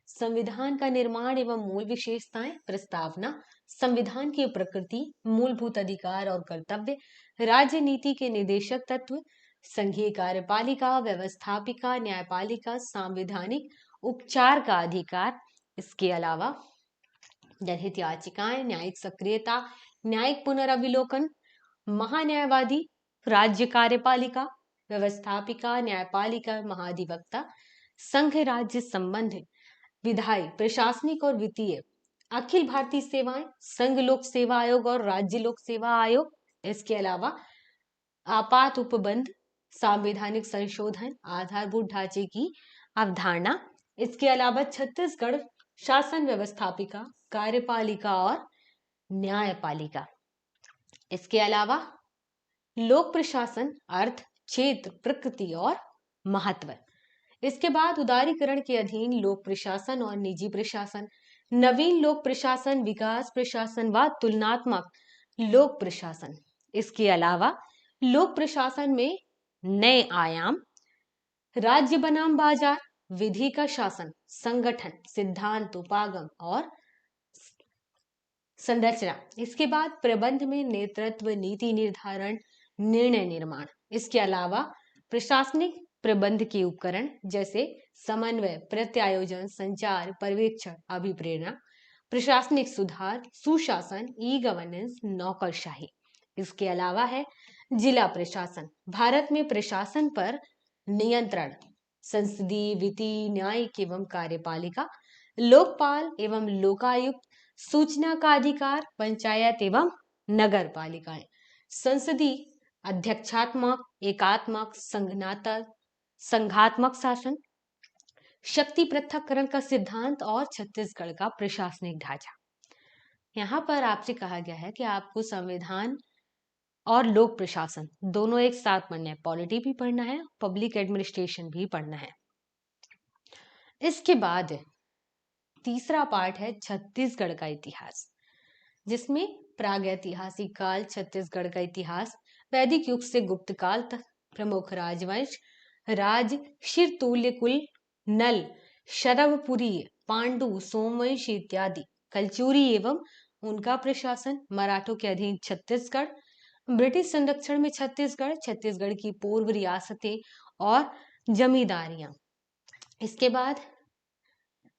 S1: संविधान का निर्माण एवं मूल विशेषताएं, प्रस्तावना, संविधान की प्रकृति, मूलभूत अधिकार और कर्तव्य, राज्य नीति के निर्देशक तत्व, संघीय कार्यपालिका, व्यवस्थापिका, न्यायपालिका, संवैधानिक उपचार का अधिकार। इसके अलावा जनहित याचिकाएं, न्यायिक सक्रियता, न्यायिक पुनर्विलोकन, महान्यायवादी, राज्य कार्यपालिका, व्यवस्थापिका, न्यायपालिका, महाधिवक्ता, संघ राज्य संबंध, विधायी, प्रशासनिक और वित्तीय, अखिल भारतीय सेवाएं, संघ लोक सेवा आयोग और राज्य लोक सेवा आयोग। इसके अलावा आपात उपबंध, संवैधानिक संशोधन, आधारभूत ढांचे की अवधारणा। इसके अलावा छत्तीसगढ़ शासन व्यवस्थापिका, कार्यपालिका और न्यायपालिका। इसके अलावा लोक प्रशासन, अर्थ, क्षेत्र, प्रकृति और महत्व। इसके बाद उदारीकरण के अधीन लोक प्रशासन और निजी प्रशासन, नवीन लोक प्रशासन, विकास प्रशासन व तुलनात्मक लोक प्रशासन। इसके अलावा लोक प्रशासन में नए आयाम, राज्य बनाम बाजार, विधि का शासन, संगठन, सिद्धांत, उपागम और संरचना। इसके बाद प्रबंध में नेतृत्व, नीति निर्धारण, निर्णय निर्माण। इसके अलावा प्रशासनिक प्रबंध के उपकरण जैसे समन्वय, प्रत्यायोजन, संचार, पर्यवेक्षण, अभिप्रेरणा, प्रशासनिक सुधार, सुशासन, ई गवर्नेंस, नौकरशाही। इसके अलावा है जिला प्रशासन, भारत में प्रशासन पर नियंत्रण, संसदीय, वित्तीय, न्यायिक एवं कार्यपालिका, लोकपाल एवं लोकायुक्त, सूचना का अधिकार, पंचायत एवं नगर पालिकाएं, संसदीय, अध्यक्षात्मक, एकात्मक, संघात्मक शासन, शक्ति पृथक्करण का सिद्धांत और छत्तीसगढ़ का प्रशासनिक ढांचा। यहाँ पर आपसे कहा गया है कि आपको संविधान और लोक प्रशासन दोनों एक साथ पढ़ना है, पॉलिटी भी पढ़ना है, पब्लिक एडमिनिस्ट्रेशन भी पढ़ना है। इसके बाद तीसरा पार्ट है छत्तीसगढ़ का इतिहास, जिसमें प्रागैतिहासिक काल, छत्तीसगढ़ का इतिहास, वैदिक युग से गुप्त काल तक, प्रमुख राजवंश, राज, शिरतुल्य कुल, नल, शरवपुरी, पांडु, सोमवंश इत्यादि, कलचुरी एवं उनका प्रशासन, मराठों के अधीन छत्तीसगढ़, ब्रिटिश संरक्षण में छत्तीसगढ़, छत्तीसगढ़ की पूर्व रियासतें और जमींदारियां। इसके बाद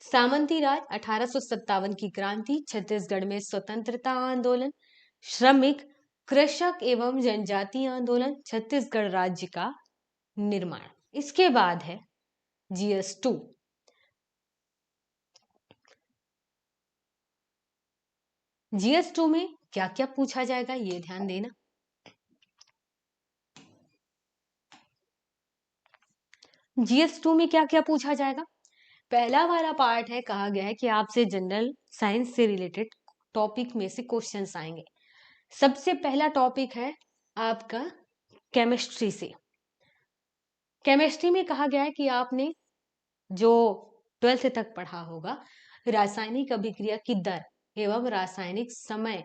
S1: सामंती राज, 1857 की क्रांति, छत्तीसगढ़ में स्वतंत्रता आंदोलन, श्रमिक, कृषक एवं जनजातीय आंदोलन, छत्तीसगढ़ राज्य का निर्माण। इसके बाद है GS2। GS2 में क्या क्या पूछा जाएगा ये ध्यान देना। GS2 में क्या क्या पूछा जाएगा। पहला वाला पार्ट है, कहा गया है कि आपसे जनरल साइंस से रिलेटेड टॉपिक में से क्वेश्चंस आएंगे। सबसे पहला टॉपिक है आपका केमिस्ट्री से। केमिस्ट्री में कहा गया है कि आपने जो 12th तक पढ़ा होगा, रासायनिक अभिक्रिया की दर एवं रासायनिक समय,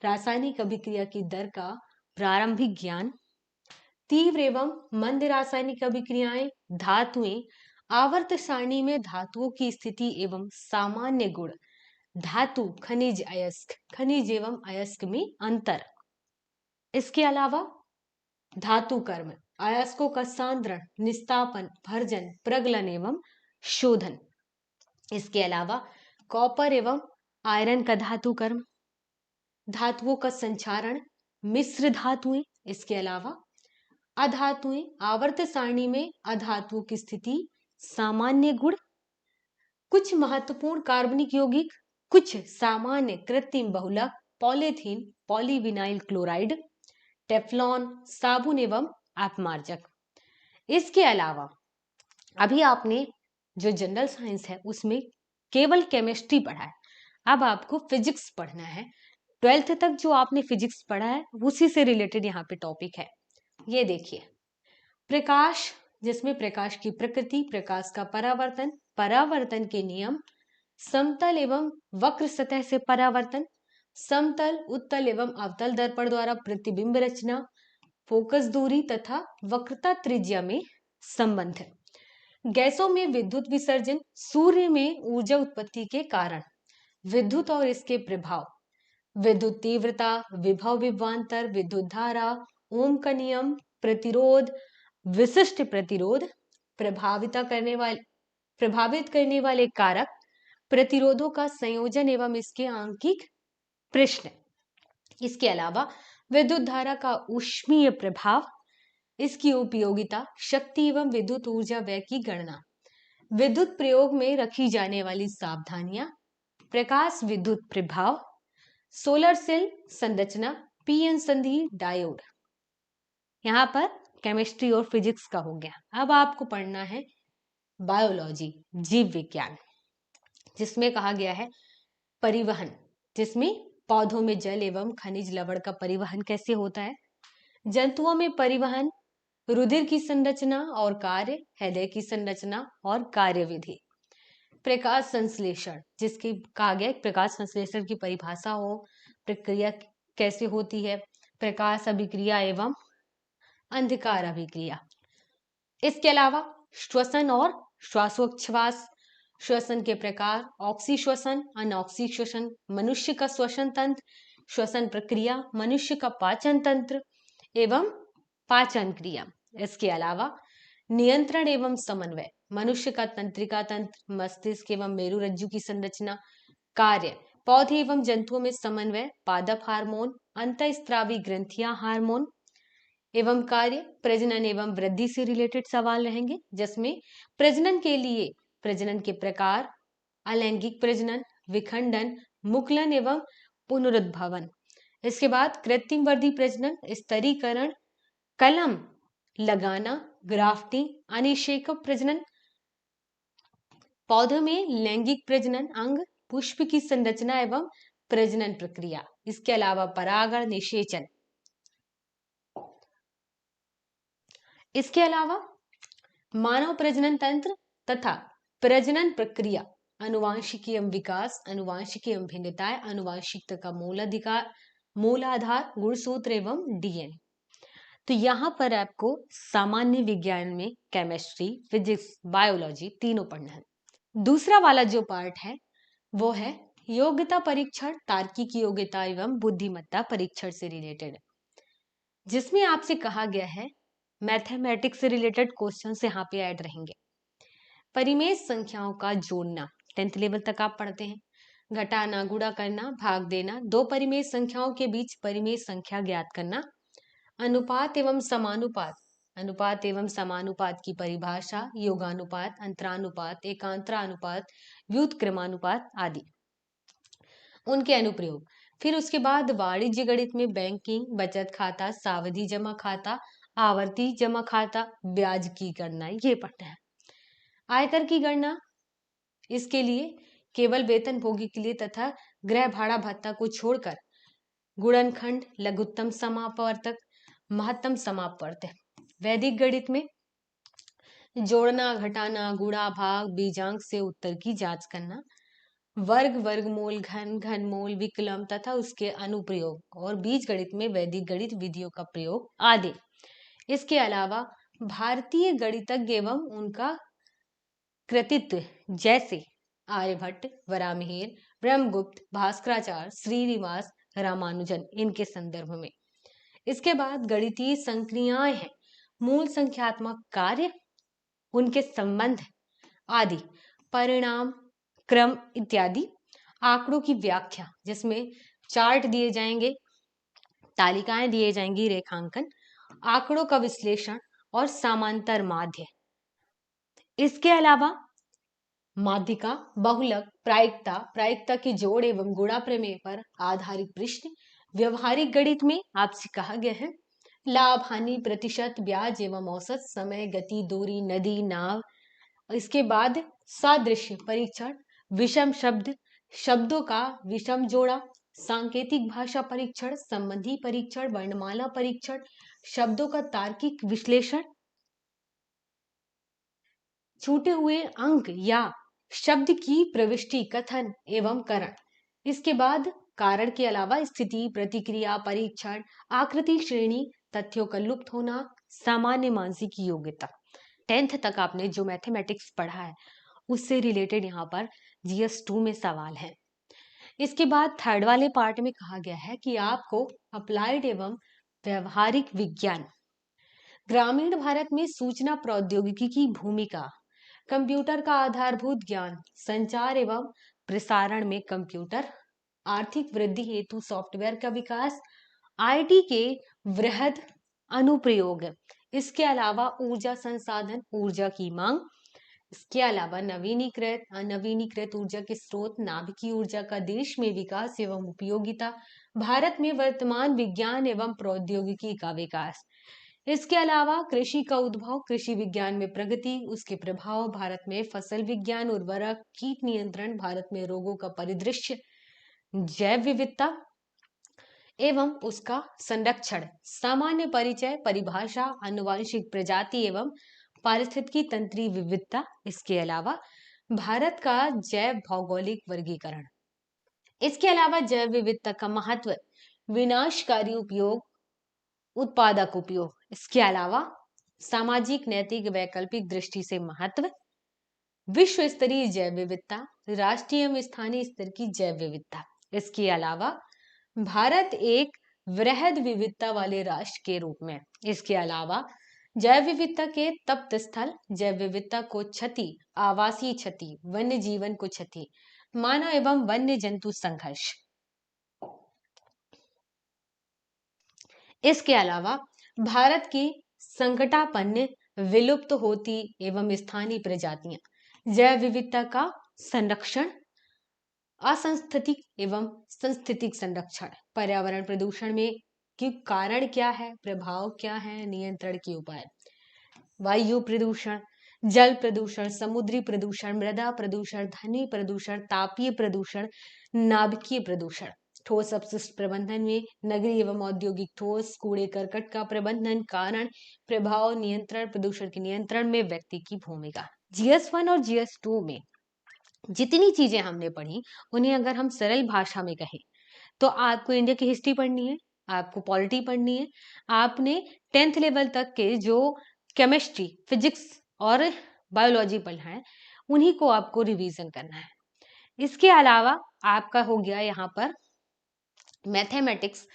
S1: रासायनिक अभिक्रिया की दर का प्रारंभिक ज्ञान, तीव्र एवं मंद रासायनिक अभिक्रियाएं, धातुएं, आवर्त सारणी में धातुओं की स्थिति एवं सामान्य गुण, धातु, खनिज, अयस्क, खनिज एवं अयस्क में अंतर। इसके अलावा धातु कर्म, अयस्कों का सांद्रण, निस्तापन, भर्जन, प्रगलन एवं शोधन। इसके अलावा कॉपर एवं आयरन का धातु कर्म, धातुओं का संचारण, मिश्र धातुएं। इसके अलावा अधातुएं, आवर्त सारणी में अधातुओं की स्थिति, सामान्य गुण, कुछ महत्वपूर्ण कार्बनिक यौगिक, कुछ सामान्य कृत्रिम बहुलक, पॉलीथीन, पॉलीविनाइल क्लोराइड, टेफ्लॉन, साबुन एवं अपमार्जक। इसके अलावा अभी आपने जो जनरल साइंस है उसमें केवल केमिस्ट्री पढ़ा है, अब आपको फिजिक्स पढ़ना है। 12th तक जो आपने फिजिक्स पढ़ा है उसी से रिलेटेड यहाँ पे टॉपिक है। ये देखिए, प्रकाश, जिसमें प्रकाश की प्रकृति, प्रकाश का परावर्तन, परावर्तन के नियम, समतल एवं वक्र सतह से परावर्तन, समतल, उत्तल एवं अवतल दर्पण द्वारा प्रतिबिंब रचना, फोकस दूरी तथा वक्रता त्रिज्या में संबंध, गैसों में विद्युत विसर्जन, सूर्य में ऊर्जा उत्पत्ति के कारण, विद्युत और इसके प्रभाव, विद्युत तीव्रता, विभव विभवांतर, विद्युत धारा, ओम का नियम, प्रतिरोध, विशिष्ट प्रतिरोध, प्रभावित करने वाले कारक, प्रतिरोधों का संयोजन एवं इसके आंकिक प्रश्न। इसके अलावा विद्युत धारा का ऊष्मीय प्रभाव, इसकी उपयोगिता, शक्ति एवं विद्युत ऊर्जा व्यय की गणना, विद्युत प्रयोग में रखी जाने वाली सावधानियां, प्रकाश विद्युत प्रभाव, सोलर सेल संरचना, पीएन संधि डायोड। यहाँ पर केमिस्ट्री और फिजिक्स का हो गया। अब आपको पढ़ना है बायोलॉजी, जीव विज्ञान, जिसमें कहा गया है परिवहन, जिसमें पौधों में जल एवं खनिज लवण का परिवहन कैसे होता है, जंतुओं में परिवहन, रुधिर की संरचना और कार्य, हृदय की संरचना और कार्यविधि, प्रकाश संश्लेषण, जिसकी कहा गया प्रकाश संश्लेषण की परिभाषा हो, प्रक्रिया कैसे होती है, प्रकाश अभिक्रिया एवं अंधकार अभिक्रिया। इसके अलावा श्वसन और श्वासोच्छ्वास, श्वसन के प्रकार, ऑक्सी श्वसन, अनऑक्सी श्वसन, मनुष्य का श्वसन तंत्र, श्वसन प्रक्रिया, मनुष्य का पाचन तंत्र एवं पाचन क्रिया। इसके अलावा नियंत्रण एवं समन्वय, मनुष्य का तंत्रिका तंत्र, मस्तिष्क एवं मेरुरज्जु की संरचना, कार्य, पौधे एवं जंतुओं में समन्वय, पादप हार्मोन, अंतःस्त्रावी ग्रंथियां हार्मोन एवं कार्य, प्रजनन एवं वृद्धि से रिलेटेड सवाल रहेंगे, जिसमें प्रजनन के लिए प्रजनन के प्रकार, अलैंगिक प्रजनन, विखंडन, मुकुलन एवं पुनरुद्भवन। इसके बाद कृत्रिम वर्धी प्रजनन, स्तरीकरण, कलम लगाना, ग्राफ्टिंग, अनिषेकप प्रजनन, पौधों में लैंगिक प्रजनन, अंग, पुष्प की संरचना एवं प्रजनन प्रक्रिया। इसके अलावा परागण, निषेचन। इसके अलावा मानव प्रजनन तंत्र तथा प्रजनन प्रक्रिया, अनुवांशिकी एवं विकास, अनुवांशिकी एवं भिन्नताएं, अनुवांशिकता का मूलाधार, गुणसूत्र एवं डीएनए। तो यहाँ पर आपको सामान्य विज्ञान में केमिस्ट्री, फिजिक्स, बायोलॉजी तीनों पढ़ना है। दूसरा वाला जो पार्ट है वो है योग्यता परीक्षण, तार्किक योग्यता एवं बुद्धिमत्ता परीक्षण से रिलेटेड, जिसमें आपसे कहा गया है मैथमेटिक्स से रिलेटेड क्वेश्चन यहाँ पे ऐड रहेंगे। परिमेय संख्याओं का जोड़ना, 10th लेवल तक आप पढ़ते हैं। घटाना, गुणा करना, भाग देना, दो परिमेय संख्याओं के बीच परिमेय संख्या ज्ञात करना, अनुपात एवं समानुपात, अनुपात एवं समानुपात की परिभाषा, योगानुपात, अंतरानुपात, एकांतरानुपात, व्युत्क्रमानुपात आदि उनके अनुप्रयोग। फिर उसके बाद वाणिज्य गणित में बैंकिंग, बचत खाता, सावधि जमा खाता, आवर्ती जमा खाता, ब्याज की गणना, ये पढ़ना है। आयकर की गणना, इसके लिए केवल वेतन भोगी के लिए तथा गृह भाड़ा भत्ता को छोड़कर गुणनखंड, लघुत्तम समापवर्तक, महत्तम समापवर्तक। वैदिक गणित में जोड़ना, घटाना, गुणा, भाग, बीजांक से उत्तर की जांच करना, वर्ग, वर्गमूल, घन, घनमूल, विकलम तथा उसके अनुप्रयोग और बीज गणित में वैदिक गणित विधियों का प्रयोग आदि। इसके अलावा भारतीय गणितज्ञ एवं उनका कृतित्व जैसे आर्यभट्ट, वराहमिहिर, ब्रह्मगुप्त, भास्कराचार्य, श्रीनिवास रामानुजन, इनके संदर्भ में। इसके बाद गणितीय संक्रियाएं हैं, मूल संख्यात्मक कार्य, उनके संबंध आदि, परिणाम, क्रम इत्यादि, आंकड़ों की व्याख्या जिसमें चार्ट दिए जाएंगे, तालिकाएं दिए जाएंगी, रेखांकन, आंकड़ों का विश्लेषण और समांतर माध्य। इसके अलावा माध्यिका, बहुलक, प्रायिकता, प्रायिकता के जोड़ एवं गुणा प्रमेय पर आधारित प्रश्न। व्यवहारिक गणित में आपसे कहा गया है लाभ, हानि, प्रतिशत, ब्याज एवं औसत, समय, गति, दूरी, नदी, नाव। इसके बाद सादृश्य परीक्षण, विषम शब्द, शब्दों का विषम जोड़ा, सांकेतिक भाषा परीक्षण, संबंधी परीक्षण, वर्णमाला परीक्षण, शब्दों का तार्किक विश्लेषण, छूटे हुए अंक या शब्द की प्रविष्टि, कथन एवं करण। इसके बाद कारण के अलावा स्थिति, प्रतिक्रिया, परीक्षण, आकृति श्रेणी, तथ्यों का लुप्त होना, सामान्य मानसिक योग्यता। 10th तक आपने जो मैथमेटिक्स पढ़ा है उससे रिलेटेड यहाँ पर GS2 में सवाल है। इसके बाद थर्ड वाले पार्ट में कहा गया है कि आपको अप्लाइड एवं व्यवहारिक विज्ञान, ग्रामीण भारत में सूचना प्रौद्योगिकी की भूमिका, कंप्यूटर का आधारभूत ज्ञान, संचार एवं प्रसारण में कंप्यूटर, आर्थिक वृद्धि हेतु सॉफ्टवेयर का विकास, IT के वृहद अनुप्रयोग। इसके अलावा ऊर्जा संसाधन, ऊर्जा की मांग। इसके अलावा नवीनीकृत अनवीनीकृत ऊर्जा के स्रोत, नाभिकीय ऊर्जा का देश में विकास एवं उपयोगिता, भारत में वर्तमान विज्ञान एवं प्रौद्योगिकी का विकास। इसके अलावा कृषि का उद्भव, कृषि विज्ञान में प्रगति, उसके प्रभाव, भारत में फसल विज्ञान, उर्वरक, कीट नियंत्रण, भारत में रोगों का परिदृश्य, जैव विविधता एवं उसका संरक्षण, सामान्य परिचय, परिभाषा, आनुवांशिक प्रजाति एवं पारिस्थितिकी तंत्रीय विविधता। इसके अलावा भारत का जैव भौगोलिक वर्गीकरण। इसके अलावा जैव विविधता का महत्व, विनाशकारी उपयोग, उत्पादक उपयोग। इसके अलावा सामाजिक, नैतिक, वैकल्पिक दृष्टि से महत्व, विश्व स्तरीय जैव विविधता, राष्ट्रीय एवं स्थानीय स्तर की जैव विविधता। इसके अलावा भारत एक वृहद विविधता वाले राष्ट्र के रूप में। इसके अलावा जैव विविधता के तप्त स्थल, जैव विविधता को क्षति, आवासीय क्षति, वन्य जीवन को क्षति, मानव एवं वन्य जंतु संघर्ष। इसके अलावा भारत की संकटापन्न, विलुप्त होती एवं स्थानीय प्रजातियां, जैव विविधता का संरक्षण, असंस्थितिक एवं संस्थितिक संरक्षण, पर्यावरण प्रदूषण में कि कारण क्या है, प्रभाव क्या है, नियंत्रण के उपाय, वायु प्रदूषण, जल प्रदूषण, समुद्री प्रदूषण, मृदा प्रदूषण, ध्वनि प्रदूषण, तापीय प्रदूषण, नाभिकीय प्रदूषण, ठोस अपशिष्ट प्रबंधन में नगरीय एवं औद्योगिक ठोस कूड़े करकट का प्रबंधन, कारण, प्रभाव, नियंत्रण, प्रदूषण के नियंत्रण में व्यक्ति की भूमिका। GS1 और GS2 में जितनी चीजें हमने पढ़ी उन्हें अगर हम सरल भाषा में कहें तो आपको इंडिया की हिस्ट्री पढ़नी है, आपको पॉलिटी पढ़नी है, आपने 10th लेवल तक के जो केमिस्ट्री, फिजिक्स और बायोलॉजी पढ़ना है उन्हीं को आपको रिवीजन करना है। इसके अलावा आपका हो गया यहाँ पर मैथमेटिक्स,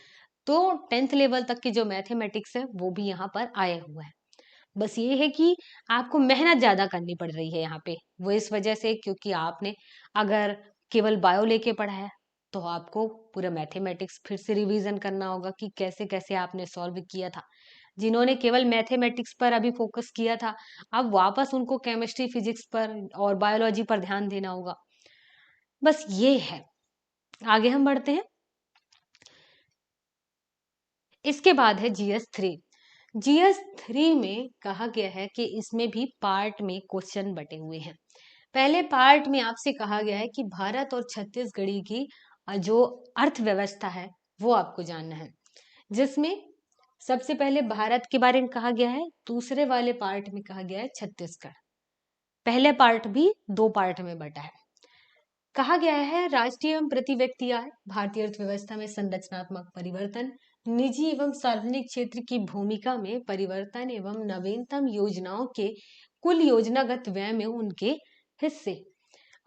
S1: तो 10th लेवल तक की जो मैथमेटिक्स है वो भी यहाँ पर आए हुए हैं। बस ये है कि आपको मेहनत ज्यादा करनी पड़ रही है यहाँ पे। वो इस वजह से क्योंकि आपने अगर केवल बायो लेके पढ़ा है तो आपको पूरा मैथमेटिक्स फिर से रिवीजन करना होगा कि कैसे कैसे आपने सॉल्व किया था। जिन्होंने केवल मैथमेटिक्स पर अभी फोकस किया था, अब वापस उनको केमिस्ट्री फिजिक्स पर और बायोलॉजी पर ध्यान देना होगा। बस ये है। आगे हम बढ़ते हैं। इसके बाद है जीएस 3। जीएस 3 में कहा गया है कि इसमें भी पार्ट में क्वेश्चन बटे हुए हैं। पहले पार्ट में आपसे कहा गया है कि भारत और छत्तीसगढ़ी की जो अर्थव्यवस्था है वो आपको जानना है, जिसमें सबसे पहले भारत के बारे में कहा गया है, दूसरे वाले पार्ट में कहा गया है छत्तीसगढ़। पहले पार्ट भी दो पार्ट में बटा है। कहा गया है राष्ट्रीय एवं प्रति व्यक्ति आय, भारतीय अर्थव्यवस्था में संरचनात्मक परिवर्तन, निजी एवं सार्वजनिक क्षेत्र की भूमिका में परिवर्तन एवं नवीनतम योजनाओं के कुल योजनागत व्यय में उनके हिस्से,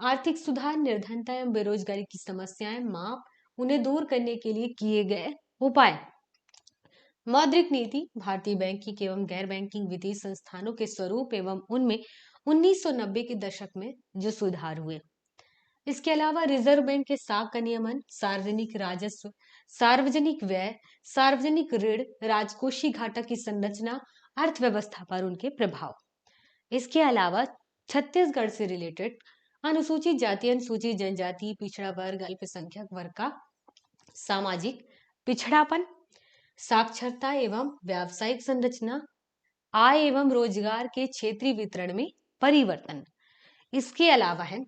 S1: आर्थिक सुधार, निर्धनता एवं बेरोजगारी की समस्याएं, माप, उन्हें दूर करने के लिए किए गए उपाय। मौद्रिक नीति, भारतीय बैंकिंग एवं गैर बैंकिंग वित्तीय संस्थानों के स्वरूप एवं उनमें 1990 के दशक में जो सुधार हुए। इसके अलावा रिजर्व बैंक के साख का नियमन, सार्वजनिक राजस्व, सार्वजनिक व्यय, सार्वजनिक ऋण, राजकोषीय घाटा की संरचना, अर्थव्यवस्था पर उनके प्रभाव। इसके अलावा छत्तीसगढ़ से रिलेटेड अनुसूचित जाति, अनुसूचित जनजाति, पिछड़ा वर्ग, अल्पसंख्यक वर्ग का सामाजिक पिछड़ापन, साक्षरता एवं व्यावसायिक संरचना, आय एवं रोजगार के क्षेत्रीय वितरण में परिवर्तन। इसके अलावा है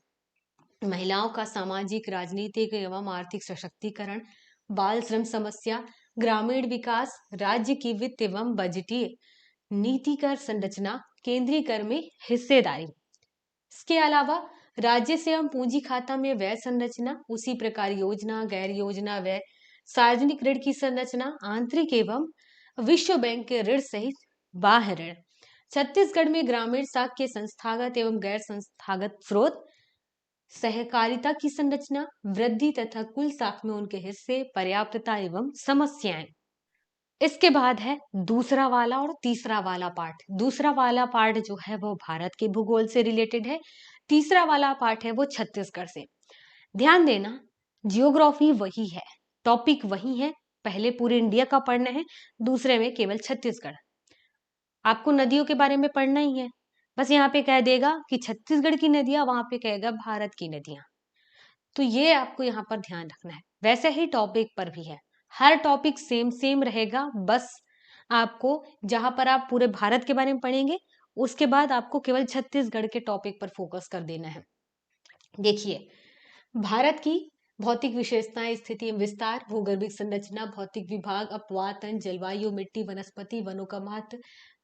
S1: महिलाओं का सामाजिक, राजनीतिक एवं आर्थिक सशक्तिकरण, बाल श्रम समस्या, ग्रामीण विकास, राज्य की वित्त एवं बजटीय नीतिकर संरचना, केंद्रीय कर में हिस्सेदारी। इसके अलावा राज्य से एवं पूंजी खाता में व्यय संरचना, उसी प्रकार योजना, गैर योजना व्यय, सार्वजनिक ऋण की संरचना, आंतरिक एवं विश्व बैंक के ऋण सहित बाह्य ऋण। छत्तीसगढ़ में ग्रामीण साख के संस्थागत एवं गैर संस्थागत स्रोत, सहकारिता की संरचना, वृद्धि तथा कुल साख में उनके हिस्से, पर्याप्तता एवं समस्याएं। इसके बाद है दूसरा वाला और तीसरा वाला पार्ट। दूसरा वाला पार्ट जो है वो भारत के भूगोल से रिलेटेड है, तीसरा वाला पार्ट है वो छत्तीसगढ़ से। ध्यान देना, जियोग्राफी वही है, टॉपिक वही है, पहले पूरे इंडिया का पढ़ना है, दूसरे में केवल छत्तीसगढ़। आपको नदियों के बारे में पढ़ना ही है, बस यहाँ पे कह देगा कि छत्तीसगढ़ की नदियां, वहां पे कहेगा भारत की नदियां। तो ये आपको यहाँ पर ध्यान रखना है। वैसे ही टॉपिक पर भी है, हर टॉपिक सेम सेम रहेगा, बस आपको जहां पर आप पूरे भारत के बारे में पढ़ेंगे उसके बाद आपको केवल छत्तीसगढ़ के टॉपिक पर फोकस कर देना है। देखिए, भारत की भौतिक विशेषताएं, स्थिति एवं विस्तार, भूगर्भिक संरचना, भौतिक विभाग, अपवातन, जलवायु, मिट्टी, वनस्पति, वनों का महत्व,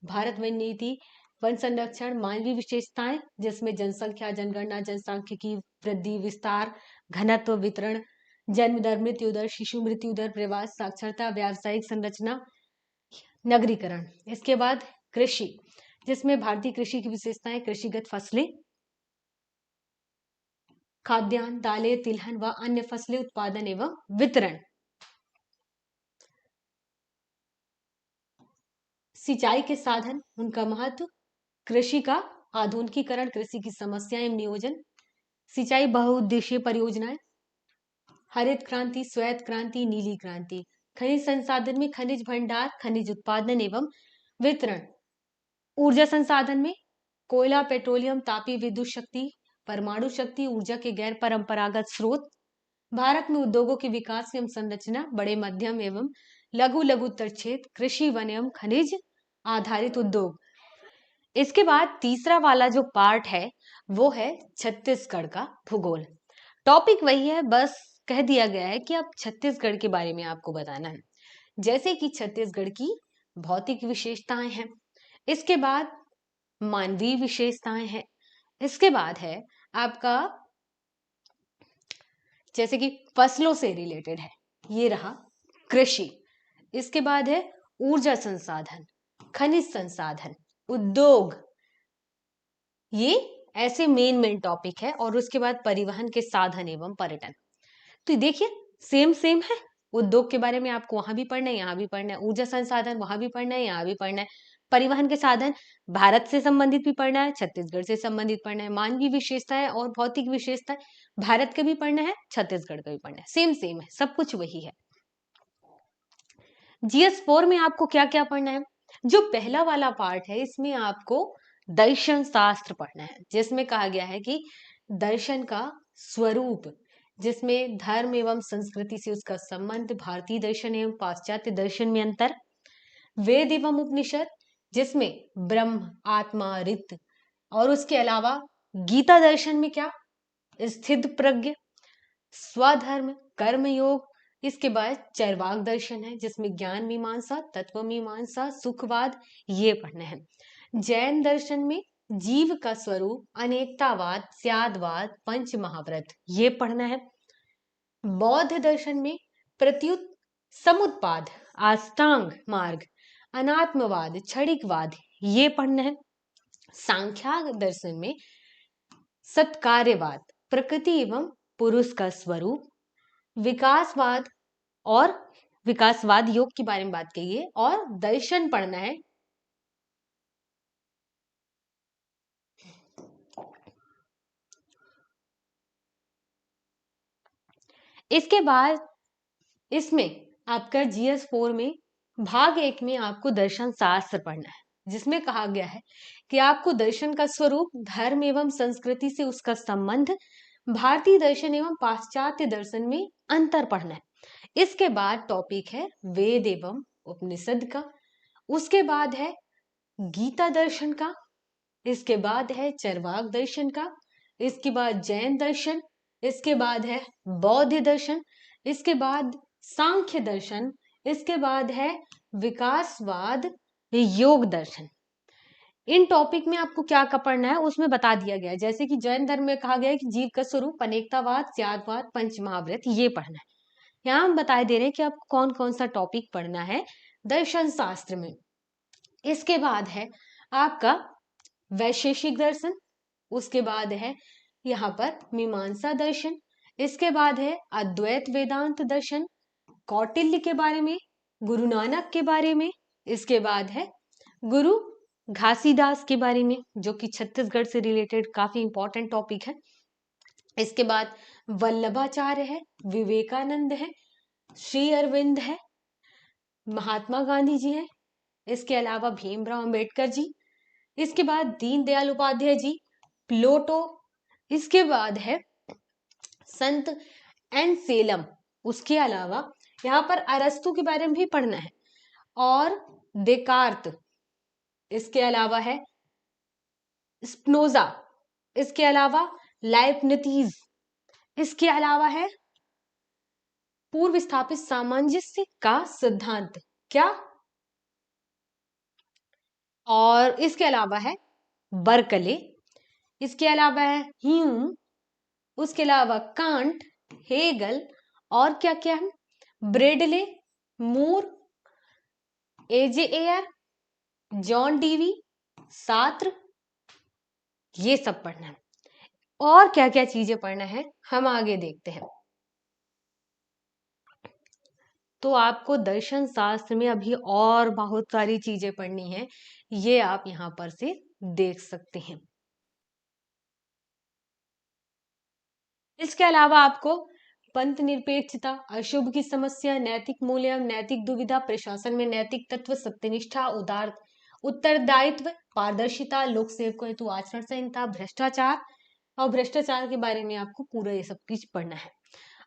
S1: भारत वन नीति, वन संरक्षण, मानवीय विशेषताएं जिसमें जनसंख्या, जनगणना, जनसांख्यिकी, वृद्धि, विस्तार, घनत्व, वितरण, जन्म दर, मृत्यु दर, शिशु मृत्यु दर, प्रवास, साक्षरता, व्यावसायिक संरचना, नगरीकरण। इसके बाद कृषि, जिसमें भारतीय कृषि की विशेषताएं, कृषिगत फसलें, खाद्यान्न, दालें, तिलहन व अन्य फसलें, उत्पादन एवं वितरण। सिंचाई के साधन, उनका महत्व, कृषि का आधुनिकीकरण, कृषि की समस्याएं एवं नियोजन, सिंचाई बहुउद्देशीय परियोजनाएं, हरित क्रांति, श्वेत क्रांति, नीली क्रांति, खनिज संसाधन में खनिज भंडार, खनिज उत्पादन एवं वितरण, ऊर्जा संसाधन में कोयला, पेट्रोलियम, तापीय विद्युत शक्ति, परमाणु शक्ति, ऊर्जा के गैर परंपरागत स्रोत, भारत में उद्योगों के विकास एवं संरचना, बड़े मध्यम एवं लघु लघुतर क्षेत्र, कृषि, वन एवं खनिज आधारित उद्योग। इसके बाद तीसरा वाला जो पार्ट है वो है छत्तीसगढ़ का भूगोल। टॉपिक वही है, बस कह दिया गया है कि आप छत्तीसगढ़ के बारे में आपको बताना है, जैसे कि छत्तीसगढ़ की भौतिक विशेषताएं हैं, इसके बाद मानवीय विशेषताएं हैं, इसके बाद है आपका जैसे कि फसलों से रिलेटेड है, ये रहा कृषि, इसके बाद है ऊर्जा संसाधन, खनिज संसाधन, उद्योग, ये ऐसे मेन टॉपिक है, और उसके बाद परिवहन के साधन एवं पर्यटन। तो देखिए सेम सेम है, उद्योग के बारे में आपको वहां भी पढ़ना है, यहाँ भी पढ़ना है, ऊर्जा संसाधन वहां भी पढ़ना है, यहाँ भी पढ़ना है, परिवहन के साधन भारत से संबंधित भी पढ़ना है, छत्तीसगढ़ से संबंधित पढ़ना है। मानवीय विशेषताएं और भौतिक विशेषताएं भारत का भी पढ़ना है, छत्तीसगढ़ का भी पढ़ना है। सेम सेम है, सब कुछ वही है। GS4 में आपको क्या क्या पढ़ना है? जो पहला वाला पार्ट है इसमें आपको दर्शन शास्त्र पढ़ना है, जिसमें कहा गया है कि दर्शन का स्वरूप, जिसमें धर्म एवं संस्कृति से उसका संबंध, भारतीय दर्शन एवं पाश्चात्य दर्शन में अंतर, वेद एवं उपनिषद, जिसमें ब्रह्म, आत्मा, रित, और उसके अलावा गीता दर्शन में क्या, स्थित प्रज्ञ, स्वधर्म, कर्म योग। इसके बाद चरवाक दर्शन है, जिसमें ज्ञान मीमांसा, तत्व मीमांसा, सुखवाद, ये पढ़ना है। जैन दर्शन में जीव का स्वरूप, अनेकतावाद, स्यादवाद, पंच महाव्रत, ये पढ़ना है। बौद्ध दर्शन में प्रत्युत, समुत्पाद, अष्टांग मार्ग, अनात्मवाद, क्षणिकवाद, ये पढ़ना है। सांख्य दर्शन में सत्कार्यवाद, प्रकृति एवं पुरुष का स्वरूप, विकासवाद, और विकासवाद योग के बारे में बात की है, और दर्शन पढ़ना है। इसके बाद इसमें आपका GS4 में भाग 1 में आपको दर्शन शास्त्र पढ़ना है, जिसमें कहा गया है कि आपको दर्शन का स्वरूप, धर्म एवं संस्कृति से उसका संबंध, भारतीय दर्शन एवं पाश्चात्य दर्शन में अंतर पढ़ना है। इसके बाद टॉपिक है वेद एवं उपनिषद का, उसके बाद है गीता दर्शन का, इसके बाद है चरवाक दर्शन का, इसके बाद जैन दर्शन, इसके बाद है बौद्ध दर्शन, इसके बाद सांख्य दर्शन, इसके बाद है विकासवाद, योग दर्शन। इन टॉपिक में आपको क्या क्या पढ़ना है उसमें बता दिया गया है। जैसे कि जैन धर्म में कहा गया है कि जीव का स्वरूप, अनेकतावाद, स्यादवाद, पंच महाव्रत, ये पढ़ना है। यहाँ हम बता दे रहे हैं कि आपको कौन कौन सा टॉपिक पढ़ना है दर्शन शास्त्र में। इसके बाद है आपका वैशेषिक दर्शन, उसके बाद है यहाँ पर मीमांसा दर्शन, इसके बाद है अद्वैत वेदांत दर्शन, कौटिल्य के बारे में, गुरु नानक के बारे में, इसके बाद है गुरु घासीदास के बारे में, जो कि छत्तीसगढ़ से रिलेटेड काफी इंपॉर्टेंट टॉपिक है। इसके बाद वल्लभाचार्य है, विवेकानंद है, श्री अरविंद है, महात्मा गांधी जी हैं, इसके अलावा भीमराव अंबेडकर जी, इसके बाद दीनदयाल उपाध्याय जी, प्लेटो, इसके बाद है संत एन सेलम, उसके अलावा यहाँ पर अरस्तु के बारे में भी पढ़ना है, और देकार्त, इसके अलावा है स्पिनोजा, इसके अलावा लाइब्निज़, इसके अलावा है पूर्व स्थापित सामंजस्य का सिद्धांत, क्या, और इसके अलावा है बर्कले, इसके अलावा है ह्यूम, उसके अलावा कांट, हेगल, और क्या क्या है ब्रेडले, मूर, एजे एयर, जॉन डीवी, सात्र, ये सब पढ़ना है। और क्या क्या चीजें पढ़ना है हम आगे देखते हैं। तो आपको दर्शन शास्त्र में अभी और बहुत सारी चीजें पढ़नी है, ये आप यहाँ पर से देख सकते हैं। इसके अलावा आपको पंथ निरपेक्षता, अशुभ की समस्या, नैतिक मूल्य, नैतिक दुविधा, प्रशासन में नैतिक तत्व, सत्यनिष्ठा, उदार उत्तरदायित्व, पारदर्शिता, लोक सेवकों हेतु आचरण संहिता, भ्रष्टाचार, और भ्रष्टाचार के बारे में आपको पूरा ये सब कुछ पढ़ना है।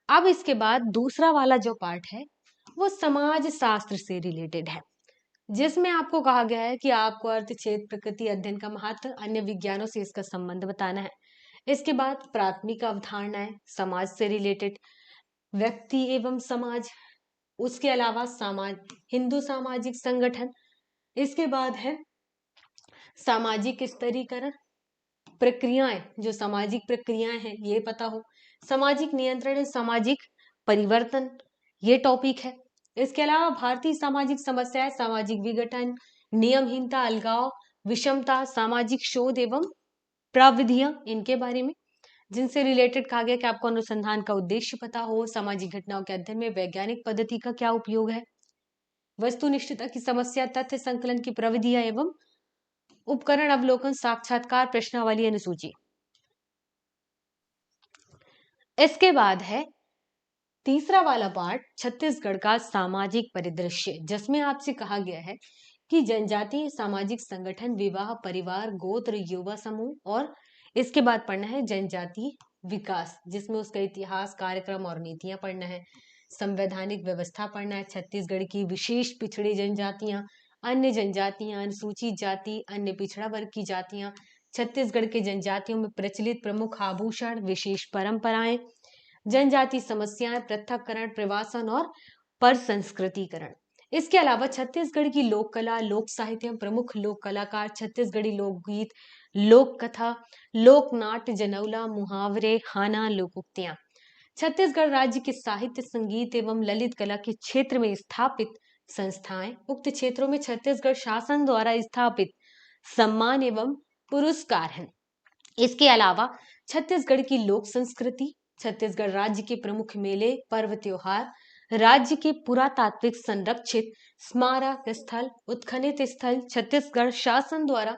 S1: अब इसके बाद दूसरा वाला जो पार्ट है वो समाज शास्त्र से रिलेटेड है, जिसमें आपको कहा गया है कि आपको अर्थ, क्षेत्र, प्रकृति, अध्ययन का महत्व, अन्य विज्ञानों से इसका संबंध बताना है। इसके बाद प्राथमिक अवधारणाएं, समाज से रिलेटेड, व्यक्ति एवं समाज, उसके अलावा समाज, हिंदू सामाजिक संगठन, इसके बाद है सामाजिक स्तरीकरण, प्रक्रियाएं, जो सामाजिक प्रक्रियाएं हैं ये पता हो, सामाजिक नियंत्रण, सामाजिक परिवर्तन, ये टॉपिक है। इसके अलावा भारतीय सामाजिक समस्याएं, सामाजिक विघटन, नियमहीनता, अलगाव, विषमता, सामाजिक शोध एवं प्रविधियां, इनके बारे में, जिनसे रिलेटेड कहा गया कि आपको अनुसंधान का उद्देश्य पता हो, सामाजिक घटनाओं के अध्ययन में वैज्ञानिक पद्धति का क्या उपयोग है, वस्तुनिष्ठता की समस्या, तथ्य संकलन की प्रविधियां एवं उपकरण, अवलोकन, साक्षात्कार, प्रश्नावली, अनुसूची। इसके बाद है तीसरा वाला पार्ट, छत्तीसगढ़ का सामाजिक परिदृश्य, जिसमें आपसे कहा गया है कि जनजातीय सामाजिक संगठन, विवाह, परिवार, गोत्र, युवा समूह, और इसके बाद पढ़ना है जनजातीय विकास, जिसमें उसका इतिहास, कार्यक्रम और नीतियां पढ़ना है। संवैधानिक व्यवस्था पढ़ना है, छत्तीसगढ़ की विशेष पिछड़ी जनजातियां, अन्य जनजातियां, अनुसूचित जाति, अन्य पिछड़ा वर्ग की जातियां, छत्तीसगढ़ के जनजातियों में प्रचलित प्रमुख आभूषण, विशेष परंपराएं, जनजाति समस्याएं, पृथक्करण, प्रवासन और परसंस्कृतिकरण। इसके अलावा छत्तीसगढ़ की लोक कला, लोक साहित्य, प्रमुख लोक कलाकार, छत्तीसगढ़ी लोकगीत, लोक कथा, लोक नाट्य, जनौला, मुहावरे, हाना, लोकोक्तियां। छत्तीसगढ़ राज्य के साहित्य, संगीत एवं ललित कला के क्षेत्र में स्थापित संस्थाएं, उक्त क्षेत्रों में छत्तीसगढ़ शासन द्वारा स्थापित सम्मान एवं पुरस्कार हैं। इसके अलावा छत्तीसगढ़ की लोक संस्कृति, छत्तीसगढ़ राज्य के प्रमुख मेले, पर्व, त्योहार, राज्य के पुरातात्विक संरक्षित स्मारक स्थल, उत्खनित स्थल, छत्तीसगढ़ शासन द्वारा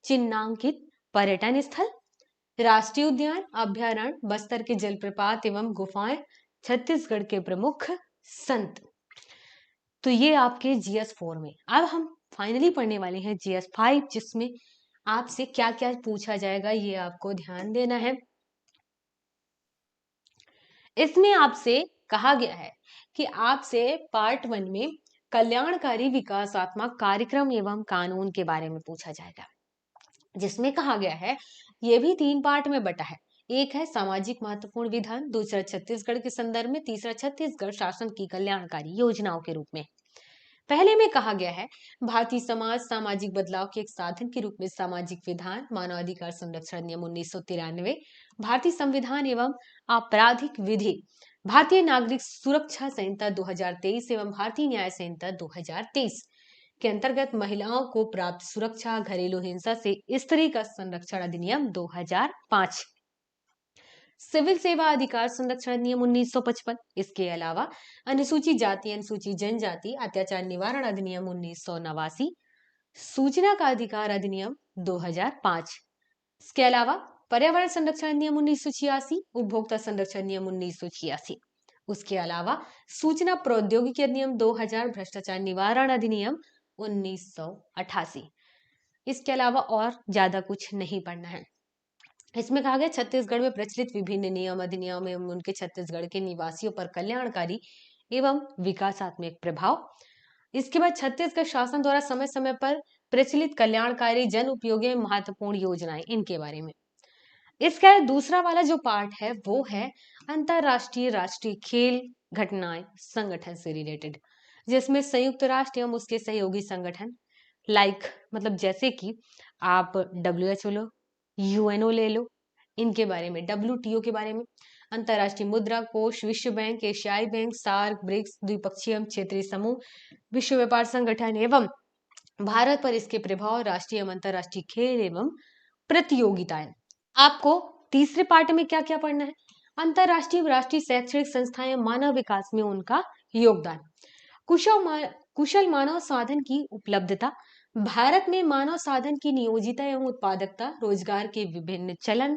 S1: चिन्हांकित पर्यटन स्थल, राष्ट्रीय उद्यान, अभ्यारण्य, बस्तर के जलप्रपात एवं गुफाएं, छत्तीसगढ़ के प्रमुख संत। तो ये आपके GS4 में। अब हम फाइनली पढ़ने वाले हैं GS5, जिसमें आपसे क्या क्या पूछा जाएगा ये आपको ध्यान देना है। इसमें आपसे कहा गया है कि आपसे पार्ट 1 में कल्याणकारी विकासात्मक कार्यक्रम एवं कानून के बारे में पूछा जाएगा, जिसमें कहा गया है, ये भी 3 पार्ट में बटा है। एक है सामाजिक महत्वपूर्ण विधान, दूसरा छत्तीसगढ़ के संदर्भ में, तीसरा छत्तीसगढ़ शासन की कल्याणकारी योजनाओं के रूप में। पहले में कहा गया है, भारतीय समाज सामाजिक बदलाव के एक साधन के रूप में सामाजिक विधान, मानवाधिकार संरक्षण अधिनियम 1993, भारतीय संविधान एवं आपराधिक विधि, भारतीय नागरिक सुरक्षा संहिता 2023 एवं भारतीय न्याय संहिता 2023 के अंतर्गत महिलाओं को प्राप्त सुरक्षा, घरेलू हिंसा से स्त्री का संरक्षण अधिनियम 2005, सिविल सेवा अधिकार संरक्षण अधिनियम 1955। इसके अलावा अनुसूचित जाति, अनुसूचित जनजाति अत्याचार निवारण अधिनियम 1989, सूचना का अधिकार अधिनियम 2005। इसके अलावा पर्यावरण संरक्षण अधिनियम 1986, उपभोक्ता संरक्षण अधिनियम 1986। उसके अलावा सूचना प्रौद्योगिकी अधिनियम 2000, भ्रष्टाचार निवारण अधिनियम 1988। इसके अलावा और ज्यादा कुछ नहीं पढ़ना है। इसमें कहा गया, छत्तीसगढ़ में प्रचलित विभिन्न नियम, अधिनियम एवं उनके छत्तीसगढ़ के निवासियों पर कल्याणकारी एवं विकासात्मक प्रभाव। इसके बाद छत्तीसगढ़ शासन द्वारा समय समय पर प्रचलित कल्याणकारी जन उपयोगी महत्वपूर्ण योजनाएं, इनके बारे में। इसका दूसरा वाला जो पार्ट है वो है अंतरराष्ट्रीय राष्ट्रीय खेल घटनाएं संगठन से रिलेटेड, जिसमें संयुक्त राष्ट्र एवं उसके सहयोगी संगठन मतलब जैसे कि आप WHO लो, UNO ले लो, इनके बारे में, WTO के बारे में, अंतरराष्ट्रीय मुद्रा कोष, विश्व बैंक, एशियाई बैंक, सार्क, ब्रिक्स, द्विपक्षीय एवं क्षेत्रीय समूह, विश्व व्यापार संगठन एवं भारत पर इसके प्रभाव, राष्ट्रीय एवं अंतरराष्ट्रीय खेल एवं प्रतियोगिताएं। आपको तीसरे पार्ट में क्या क्या पढ़ना है, अंतरराष्ट्रीय राष्ट्रीय शैक्षणिक संस्थाएं, मानव विकास में उनका योगदान, कुशल मानव साधन की उपलब्धता, भारत में मानव साधन की नियोजिता एवं उत्पादकता, रोजगार के विभिन्न चलन,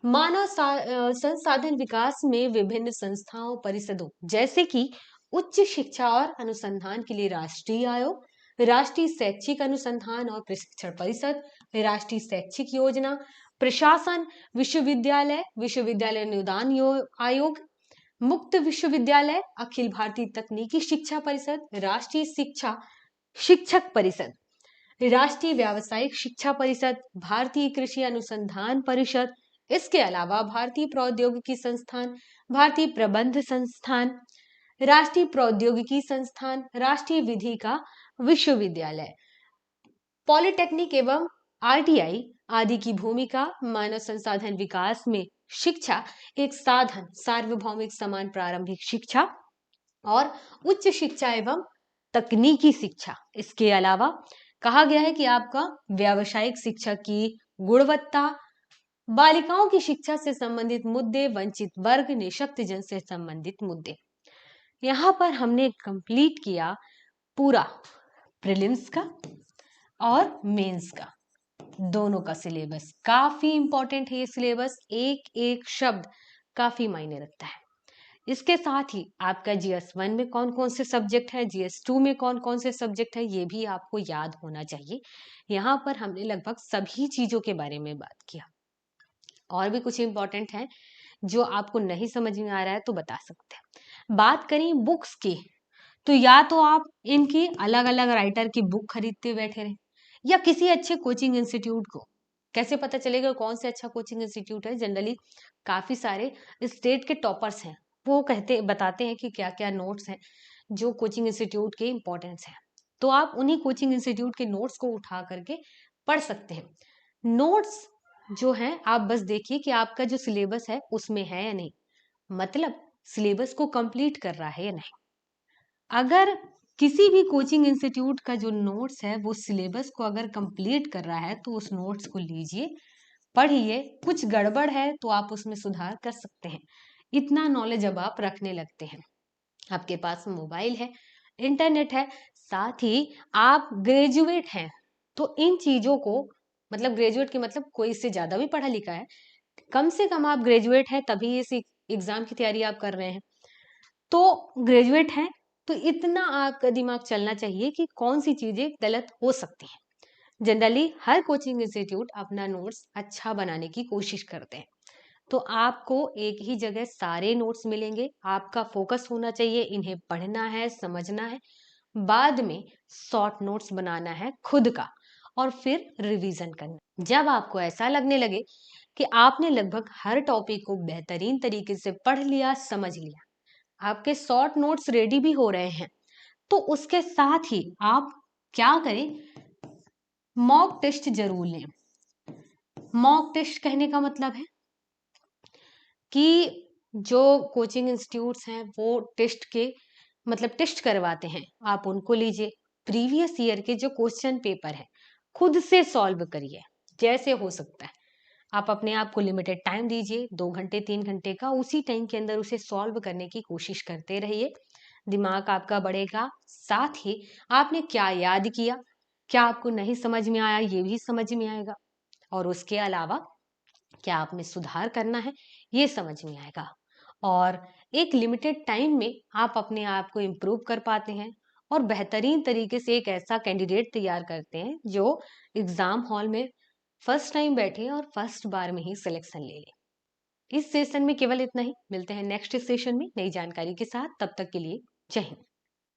S1: मानव संसाधन विकास में विभिन्न संस्थाओं परिषदों जैसे कि उच्च शिक्षा और अनुसंधान के लिए राष्ट्रीय आयोग, राष्ट्रीय शैक्षिक अनुसंधान और प्रशिक्षण परिषद, राष्ट्रीय शैक्षिक योजना, प्रशासन, विश्वविद्यालय, विश्वविद्यालय अनुदान आयोग, मुक्त विश्वविद्यालय, अखिल भारतीय तकनीकी शिक्षा परिषद, राष्ट्रीय शिक्षक परिषद, राष्ट्रीय व्यावसायिक शिक्षा परिषद, भारतीय कृषि अनुसंधान परिषद, इसके अलावा भारतीय प्रौद्योगिकी संस्थान, भारतीय प्रबंध संस्थान, राष्ट्रीय प्रौद्योगिकी संस्थान, राष्ट्रीय विधि का विश्वविद्यालय, पॉलिटेक्निक एवं RTI आदि की भूमिका, मानव संसाधन विकास में शिक्षा एक साधन, सार्वभौमिक समान प्रारंभिक शिक्षा और उच्च शिक्षा एवं तकनीकी शिक्षा। इसके अलावा कहा गया है कि आपका व्यावसायिक शिक्षा की गुणवत्ता, बालिकाओं की शिक्षा से संबंधित मुद्दे, वंचित वर्ग, निःशक्त जन से संबंधित मुद्दे। यहाँ पर हमने कंप्लीट किया पूरा प्रीलिम्स का और मेंस का दोनों का सिलेबस। काफी इंपॉर्टेंट है ये सिलेबस, एक एक शब्द काफी मायने रखता है। इसके साथ ही आपका GS1 में कौन कौन से सब्जेक्ट है, GS2 में कौन कौन से सब्जेक्ट है, ये भी आपको याद होना चाहिए। यहाँ पर हमने लगभग सभी चीजों के बारे में बात किया। और भी कुछ इंपॉर्टेंट है जो आपको नहीं समझ में आ रहा है तो बता सकते हैं। बात करें बुक्स की, तो या तो आप इनकी अलग अलग राइटर की बुक खरीदते बैठे रहे, या किसी अच्छे कोचिंग इंस्टीट्यूट को। कैसे पता चलेगा कौन से अच्छा कोचिंग इंस्टीट्यूट है? जनरली काफी सारे स्टेट के टॉपर्स हैं, वो बताते हैं कि क्या क्या नोट्स हैं जो कोचिंग इंस्टीट्यूट के इम्पोर्टेंस हैं। तो आप उन्हीं कोचिंग इंस्टीट्यूट के नोट्स को उठा करके पढ़ सकते हैं। नोट्स जो है आप बस देखिए कि आपका जो सिलेबस है उसमें है या नहीं, मतलब सिलेबस को कंप्लीट कर रहा है या नहीं। अगर किसी भी कोचिंग इंस्टीट्यूट का जो नोट्स है वो सिलेबस को अगर कंप्लीट कर रहा है तो उस नोट्स को लीजिए, पढ़िए, कुछ गड़बड़ है तो आप उसमें सुधार कर सकते हैं। इतना नॉलेज अब आप रखने लगते हैं, आपके पास मोबाइल है, इंटरनेट है, साथ ही आप ग्रेजुएट हैं, तो इन चीजों को, मतलब ग्रेजुएट के मतलब कोई इससे ज्यादा भी पढ़ा लिखा है, कम से कम आप ग्रेजुएट हैं तभी इस एग्जाम की तैयारी आप कर रहे हैं, तो ग्रेजुएट हैं तो इतना आपका दिमाग चलना चाहिए कि कौन सी चीजें गलत हो सकती हैं। जनरली हर कोचिंग इंस्टीट्यूट अपना नोट्स अच्छा बनाने की कोशिश करते हैं, तो आपको एक ही जगह सारे नोट्स मिलेंगे। आपका फोकस होना चाहिए, इन्हें पढ़ना है, समझना है, बाद में शॉर्ट नोट्स बनाना है खुद का, और फिर रिवीजन करना। जब आपको ऐसा लगने लगे कि आपने लगभग हर टॉपिक को बेहतरीन तरीके से पढ़ लिया, समझ लिया, आपके शॉर्ट नोट्स रेडी भी हो रहे हैं, तो उसके साथ ही आप क्या करें, मॉक टेस्ट जरूर लें। मॉक टेस्ट कहने का मतलब है कि जो कोचिंग इंस्टीट्यूट्स हैं वो टेस्ट के मतलब टेस्ट करवाते हैं, आप उनको लीजिए। प्रीवियस ईयर के जो क्वेश्चन पेपर है खुद से सॉल्व करिए जैसे हो सकता है। आप अपने आप को लिमिटेड टाइम दीजिए, 2 घंटे 3 घंटे का, उसी टाइम के अंदर उसे सॉल्व करने की कोशिश करते रहिए। दिमाग आपका बढ़ेगा, साथ ही आपने क्या याद किया, क्या आपको नहीं समझ में आया, ये भी समझ में आएगा, और उसके अलावा क्या आप में सुधार करना है ये समझ में आएगा। और एक लिमिटेड टाइम में आप अपने आप को इम्प्रूव कर पाते हैं और बेहतरीन तरीके से एक ऐसा कैंडिडेट तैयार करते हैं जो एग्जाम हॉल में फर्स्ट टाइम बैठे और फर्स्ट बार में ही सिलेक्शन ले ले। इस सेशन में केवल इतना ही, मिलते हैं नेक्स्ट सेशन में नई जानकारी के साथ, तब तक के लिए जय हिंद।